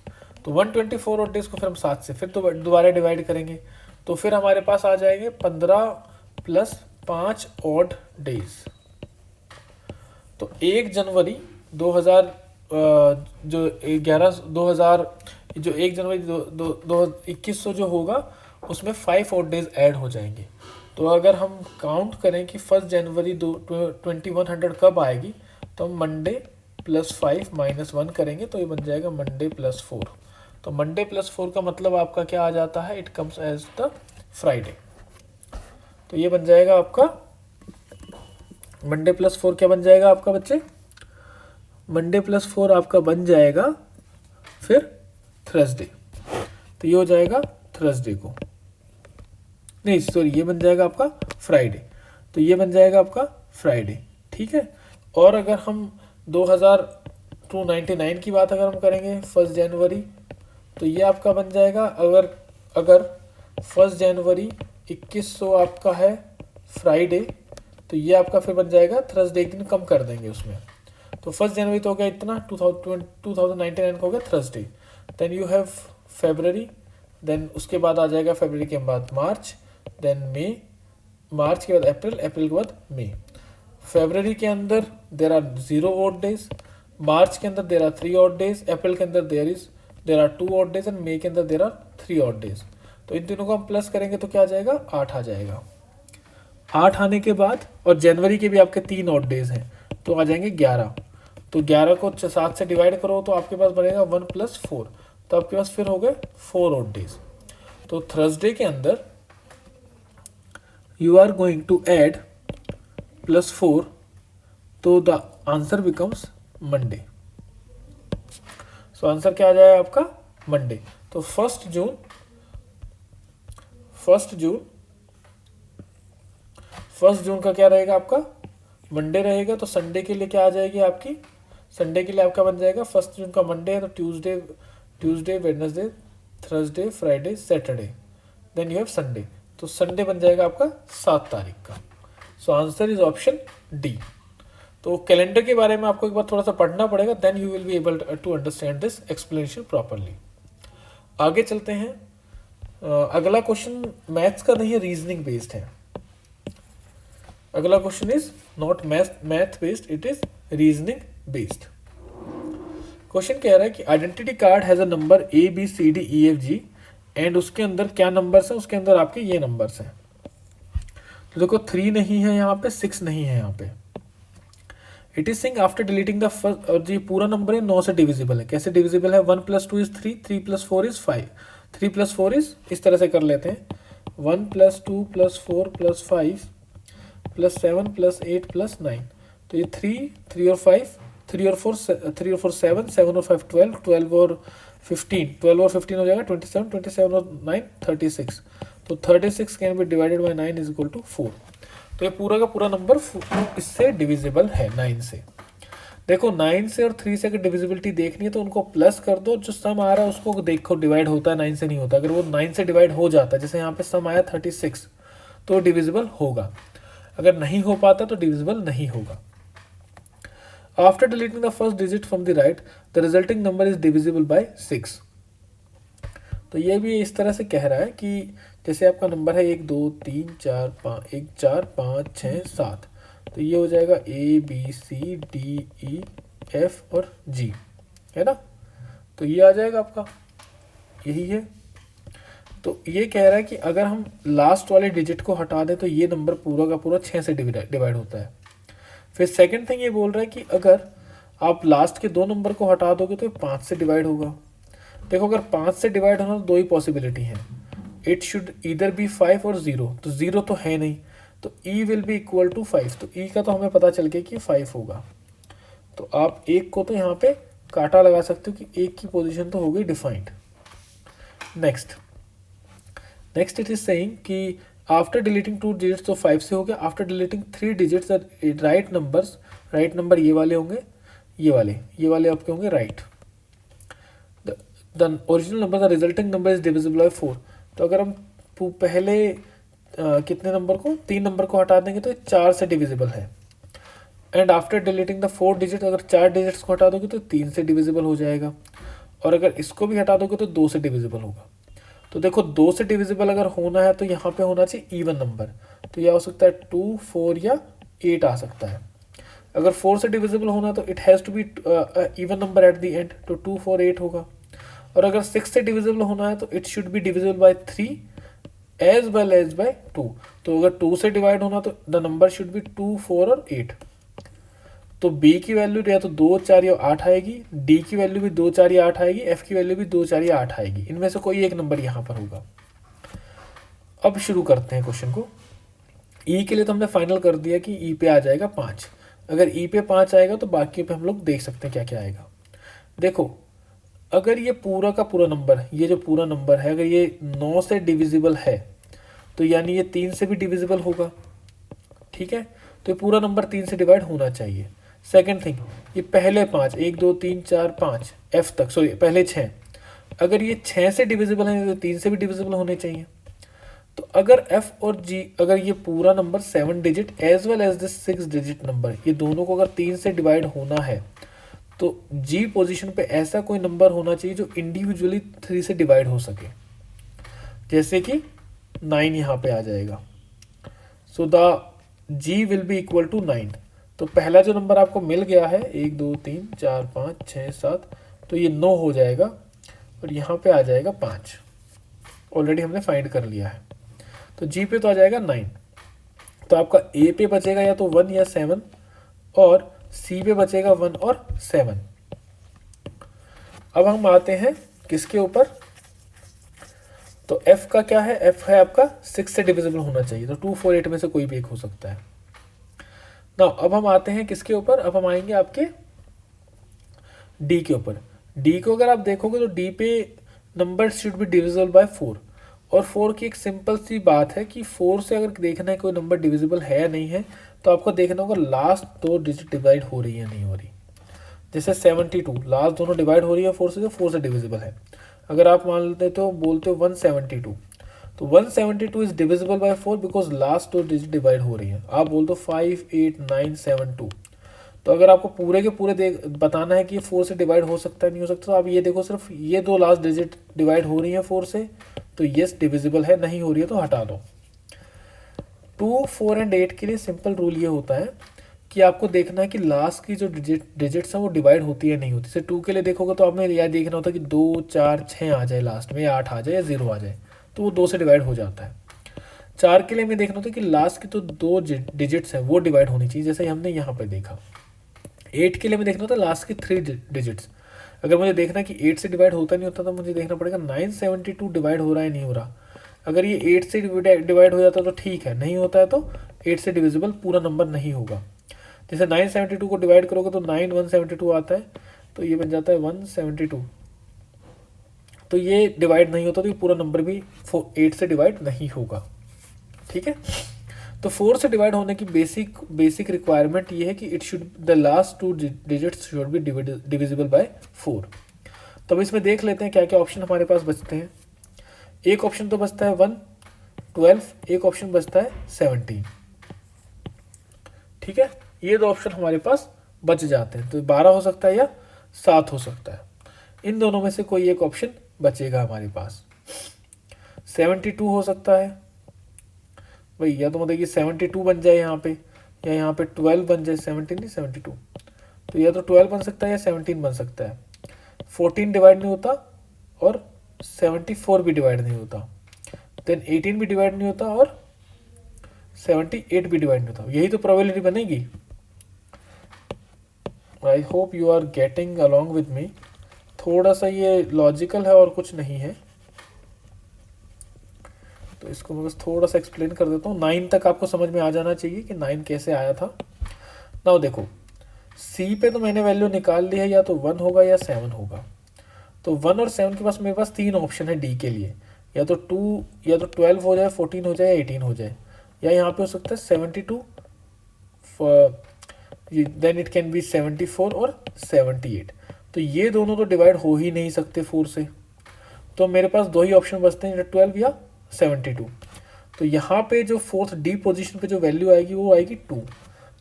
तो 124 ऑड डेज को फिर हम 7 से फिर दोबारा डिवाइड करेंगे, तो फिर हमारे पास आ जाएंगे 15 प्लस 5 ऑड डेज। तो 1 जनवरी 2000 जो 1 जनवरी 2100 जो होगा उसमें 5 ऑड डेज ऐड हो जाएंगे। तो अगर हम काउंट करें कि 1 जनवरी 2100 कब आएगी, तो हम मंडे प्लस 5 माइनस 1 करेंगे, तो ये बन जाएगा मंडे प्लस 4। तो मंडे प्लस 4 का मतलब आपका क्या आ जाता है, it comes as the Friday. तो ये बन जाएगा आपका मंडे प्लस 4 क्या बन जाएगा आपका बच्चे, मंडे प्लस 4 आपका बन जाएगा फिर थर्सडे। तो ये हो जाएगा थर्सडे को, नहीं सॉरी ये बन जाएगा आपका फ्राइडे। तो ये बन जाएगा आपका फ्राइडे, ठीक है। और अगर हम 2299 की बात अगर हम करेंगे 1 जनवरी, तो ये आपका बन जाएगा अगर 1 जनवरी 2100 आपका है फ्राइडे, तो ये आपका फिर बन जाएगा थर्सडे, एक दिन कम कर देंगे उसमें। तो 1 जनवरी तो हो गया इतना, 2099 को हो गया Thursday. Then you have February, देन उसके बाद आ जाएगा फेबररी के बाद मार्च, देन मई, मार्च के बाद अप्रैल, अप्रैल के बाद मई। फेबररी के अंदर there are 0 odd days, March के अंदर there are 3 odd days, April के अंदर there are 2 odd days and May के अंदर देर आर 3 ऑड डेज। तो इन तीनों को हम प्लस करेंगे तो क्या आ जाएगा, 8 आ जाएगा। 8 आने के बाद, और जनवरी के भी आपके 3 ऑड डेज हैं, तो आ जाएंगे 11। तो 11 को 7 से डिवाइड करो तो आपके पास बनेगा 1 प्लस 4, तो आपके पास फिर हो गए 4 ऑड डेज। तो थर्सडे के अंदर you are going to add plus 4, तो the answer becomes Monday. So answer क्या आ जाएगा आपका, मंडे। तो फर्स्ट जून का क्या रहेगा आपका, मंडे रहेगा। तो संडे के लिए क्या आ जाएगी आपकी, संडे के लिए आपका बन जाएगा 1 जून का मंडे है, तो Tuesday Wednesday Thursday Friday Saturday, then you have Sunday. तो संडे बन जाएगा आपका 7 तारीख का। So answer is option D. तो कैलेंडर के बारे में आपको एक बार थोड़ा सा पढ़ना पड़ेगा, then you will be able to understand this explanation properly. आगे चलते हैं। अगला क्वेश्चन मैथ्स का नहीं है, रीजनिंग बेस्ड है। अगला question is not math based, it is reasoning based. Question कह रहा है कि identity card has a number ABCDEFG and उसके अंदर क्या नंबर्स हैं, उसके अंदर आपके ये नंबर्स हैं। तो देखो 3 नहीं है यहाँ पे, 6 नहीं है यहाँ पे। It is sing after deleting the first, और ये पूरा नंबर है 9 से डिविजिबल है। कैसे डिविजिबल है, 1 + 2 इज 3, 3 + 4 इज 5, 3 + 4 इज, इस तरह से कर लेते हैं, 1 + 2 + 4 + 5 + 7 + 8 + 9। तो ये 3 और 5, 3 और 4 7, 7 और 5 12, 12 और 15 हो जाएगा 27, 27 और 9 36। तो 36 can be divided by 9 is equal to 4। तो ये पूरा का पूरा नंबर इससे डिविजिबल है 9 से। देखो 9 से और 3 से अगर डिविजिबिलिटी देखनी है तो उनको प्लस कर दो, जो सम आ रहा है उसको देखो डिवाइड होता है 9 से नहीं होता। अगर वो 9 से डिवाइड हो जाता है, जैसे यहाँ पे सम आया 36, तो डिविजिबल होगा। अगर नहीं हो पाता तो डिविजिबल नहीं होगा। After deleting the first digit from the right, the resulting number is divisible by 6। तो ये भी इस तरह से कह रहा है कि जैसे आपका नंबर है 1 2 3 4 5 1 4 5 6 7, तो ये हो जाएगा ABCDEF और G, है ना। तो ये आ जाएगा आपका, यही है। तो ये कह रहा है कि अगर हम लास्ट वाले डिजिट को हटा दें तो ये नंबर पूरा का पूरा 6 से डिवाइड होता है। फिर सेकंड थिंग ये बोल रहा है कि अगर आप लास्ट के 2 नंबर को हटा दोगे तो 5 से डिवाइड होगा। देखो अगर 5 से डिवाइड होना तो 2 ही पॉसिबिलिटी है, इट शुड ईदर बी 5 और 0। तो 0 तो है नहीं, तो E will be equal to 5। तो E का तो हमें पता चल गया कि 5 होगा। तो आप 1 को तो यहाँ पे काटा लगा सकते हो कि 1 की पोजीशन तो हो गई defined. Next it is saying कि आफ्टर डिलीटिंग 2 डिजिट्स, तो 5 से हो गया। After deleting 3 digits right number ये वाले होंगे, ये वाले आपके होंगे right. The original number, the resulting number is divisible by 4। तो अगर हम पहले कितने नंबर को, 3 नंबर को हटा देंगे तो 4 से डिविजिबल है। And after deleting the 4 digit, अगर 4 डिजिट्स को हटा दोगे तो 3 से डिविजिबल हो जाएगा। और अगर इसको भी हटा दोगे तो 2 से डिविजिबल होगा। तो देखो 2 से डिविजिबल अगर होना है तो यहाँ पे होना चाहिए इवन नंबर, तो यह हो सकता है 2, 4 या 8 आ सकता है। अगर 4 से डिविजिबल होना है तो it has to be even number at the end, तो 2, 4, 8 होगा। और अगर 6 से डिविजिबल होना है तो it should be divisible by 3 as well as by 2। तो अगर 2 से डिवाइड होना तो द नंबर शुड बी 2, 4 और 8। तो b की वैल्यू या तो 2, 4 या 8 आएगी, d की वैल्यू भी 2, 4 या 8 आएगी, f की वैल्यू भी 2, 4 या 8 आएगी। इनमें से कोई एक नंबर यहाँ पर होगा। अब शुरू करते हैं क्वेश्चन को। e के लिए तो हमने फाइनल कर दिया कि e पे आ जाएगा 5। अगर e पे 5 आएगा तो बाकी पे हम लोग देख सकते हैं क्या क्या आएगा। देखो अगर ये पूरा का पूरा नंबर, ये जो पूरा नंबर है, अगर ये 9 से डिविजिबल है तो यानी ये 3 से भी डिविजिबल होगा। ठीक है, तो ये पूरा नंबर 3 से डिवाइड होना चाहिए। सेकेंड थिंग, ये पहले 5, 1, 2, 3, 4, 5 f तक, सॉरी पहले 6, अगर ये 6 से डिविजिबल है तो 3 से भी डिविजिबल होने चाहिए। तो अगर f और g, अगर ये पूरा number 7 digit as well as this 6 digit number, ये दोनों को अगर 3 से डिवाइड होना है तो g पोजीशन पे ऐसा कोई नंबर होना चाहिए जो इंडिविजुअली 3 से डिवाइड हो सके। जैसे कि 9 यहाँ पे आ जाएगा। So the g will be equal to 9। तो पहला जो नंबर आपको मिल गया है 1, 2, 3, 4, 5, 6, 7, तो ये 9 हो जाएगा और यहाँ पे आ जाएगा 5। ऑलरेडी हमने फाइंड कर लिया है। तो g पे तो आ जाएगा 9। तो आपका a पे बचेगा या तो 1 या 7, और c पे बचेगा 1 और 7। अब हम आते हैं किसके ऊपर, तो f का क्या है, f है आपका 6 से डिविजिबल होना चाहिए, तो 2, 4, 8 में से कोई भी एक हो सकता है ना। अब हम आते हैं किसके ऊपर, अब हम आएंगे आपके d के ऊपर। d को अगर आप देखोगे तो d पे number should be divisible bye 4, और 4 की एक सिंपल सी बात है कि 4 से अगर देखना है कोई नंबर डिविजिबल है या नहीं है तो आपको देखना होगा लास्ट 2 डिजिट डिवाइड हो रही है नहीं हो रही। जैसे 72, लास्ट दोनों डिवाइड हो रही है 4 से, तो 4 से डिविजिबल है। अगर आप मान लेते तो बोलते हो 172, तो 172 is divisible by 4 because last 2 digit divide हो रही है। आप बोल दो 5, 8, 9, 7, 2। तो अगर आपको पूरे के पूरे बताना है कि ये 4 से डिवाइड हो सकता है नहीं हो सकता, तो आप ये देखो सिर्फ ये 2 लास्ट डिजिट डिवाइड हो रही है 4 से, तो यस डिविजिबल है, नहीं हो रही है तो हटा दो। 2, 4 एंड 8 के लिए सिंपल रूल ये होता है कि आपको देखना है कि लास्ट की जो डिजिट्स हैं वो डिवाइड होती है नहीं होती। जैसे 2 के लिए देखोगे तो आपने यह देखना होता है कि 2, 4, 6 आ जाए लास्ट में, या 8 आ जाए या 0 आ जाए, तो वो 2 से डिवाइड हो जाता है। 4 के लिए हमें देखना होता है कि लास्ट की तो 2 डिजिट्स हैं वो डिवाइड होनी चाहिए, जैसे हमने यहाँ पर देखा। 8 के लिए हमें देखना होता है लास्ट की 3 डिजिट्स। अगर मुझे देखना है कि 8 से डिवाइड होता नहीं होता तो मुझे देखना पड़ेगा 972 डिवाइड हो रहा है नहीं हो रहा। अगर ये 8 से डिवाइड हो जाता है तो ठीक है, नहीं होता है तो 8 से डिविजिबल पूरा नंबर नहीं होगा। जैसे 972 को डिवाइड करोगे तो 9 172 आता है, तो ये बन जाता है 172। तो ये डिवाइड नहीं होता तो ये पूरा नंबर भी 8 से डिवाइड नहीं होगा। ठीक है, तो 4 से डिवाइड होने की बेसिक रिक्वायरमेंट ये है कि it should the last 2 digits should be divisible bye 4। तो अब इसमें देख लेते हैं क्या क्या ऑप्शन हमारे पास बचते हैं। एक ऑप्शन तो बचता है 1, 12, एक ऑप्शन बचता है 17। ठीक है, ये 2 ऑप्शन हमारे पास बच जाते हैं, तो 12 हो सकता है या 7 हो सकता है। इन दोनों में से कोई एक ऑप्शन बचेगा हमारे पास। 72 हो सकता है भाई, या तो मतलब कि 72 बन जाए यहाँ पे, या यहाँ पे 12 बन जाए, 17 नहीं 72, तो या तो 12 बन सकता है या 17 बन सकता है। 14 डिवाइड नहीं होता और 74 भी डिवाइड नहीं होता, देन 18 भी डिवाइड नहीं होता और 78 भी डिवाइड नहीं होता। यही तो प्रोबेबिलिटी बनेगी। I hope you are getting along with me. थोड़ा सा ये लॉजिकल है और कुछ नहीं है, तो इसको मैं बस थोड़ा सा एक्सप्लेन कर देता हूँ। 9 तक आपको समझ में आ जाना चाहिए कि 9 कैसे आया था। नाउ देखो, C पे तो मैंने वैल्यू निकाल ली है, या तो 1 होगा या 7 होगा। तो 1 और 7 के पास मेरे पास 3 ऑप्शन है D के लिए, या तो 2 या तो 12 हो जाए, 14 हो जाए, 18 हो जाए, या यहाँ पे हो सकता है 72, देन इट कैन बी 74 और 78। तो ये दोनों तो डिवाइड हो ही नहीं सकते 4 से, तो मेरे पास 2 ही ऑप्शन बचते हैं, 12 या 72। तो यहाँ पे जो 4th D पोजीशन पे जो वैल्यू आएगी वो आएगी 2,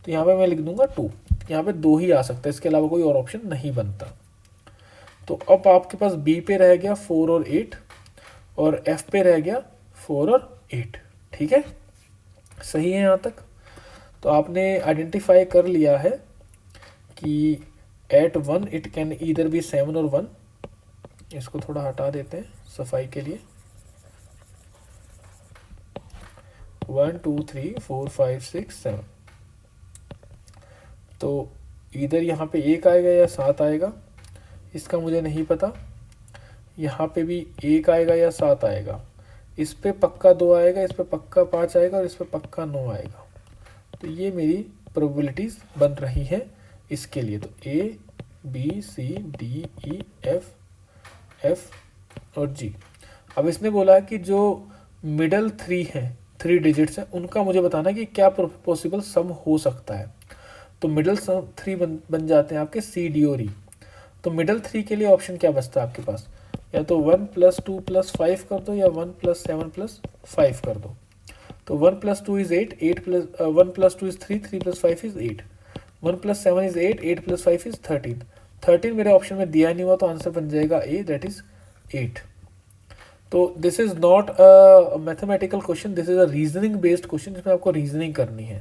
तो यहाँ पे मैं लिख दूंगा 2। यहाँ पे 2 ही आ सकता है, इसके अलावा कोई और ऑप्शन नहीं बनता। तो अब आपके पास बी पे रह गया 4 और 8 और एफ पे रह गया 4 और 8। ठीक है, सही है यहाँ तक। तो आपने आइडेंटिफाई कर लिया है कि at 1 it can either be 7 और 1। इसको थोड़ा हटा देते हैं सफाई के लिए। 1 2 3 4 5 6 7। तो इधर यहाँ पे 1 आएगा या 7 आएगा, इसका मुझे नहीं पता। यहाँ पे भी 1 आएगा या 7 आएगा। इस पे पक्का 2 आएगा, इस पे पक्का 5 आएगा और इस पे पक्का 9 आएगा। तो ये मेरी प्रोबेबिलिटीज बन रही हैं इसके लिए। तो A B C D E F और G। अब इसने बोला कि जो मिडल 3 हैं, 3 डिजिट्स हैं, उनका मुझे बताना कि क्या पॉसिबल सम हो सकता है। तो मिडल 3 बन जाते हैं आपके C D और E। तो मिडल 3 के लिए ऑप्शन क्या बचता है आपके पास, या तो 1 + 2 + 5 कर दो या 1 + 7 + 5 कर दो। तो 1 + 2 is 8, 1 + 2 is 3, 3 + 5 is 8, 1 + 7 is 8, 8 + 5 is 13। 13 मेरे ऑप्शन में दिया नहीं हुआ, तो आंसर बन जाएगा A, दैट इज 8। तो this is not a mathematical question, this is a reasoning based question, जिसमें आपको रीजनिंग करनी है।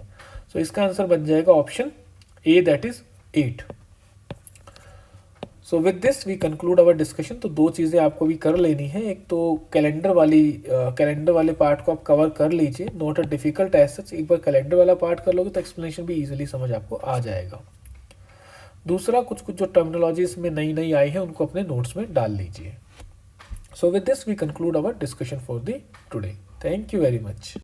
सो इसका आंसर बन जाएगा option A, that is 8। So with this we conclude our discussion. तो 2 चीज़ें आपको भी कर लेनी है। एक तो कैलेंडर वाले पार्ट को आप कवर कर लीजिए, not a difficult as such. एक बार कैलेंडर वाला पार्ट कर लोगे तो एक्सप्लेनेशन भी इजीली समझ आपको आ जाएगा। दूसरा, कुछ जो टर्मिनोलॉजीज में नई आई है उनको अपने नोट्स में डाल लीजिए। So with this we conclude our discussion for the today. Thank you very much.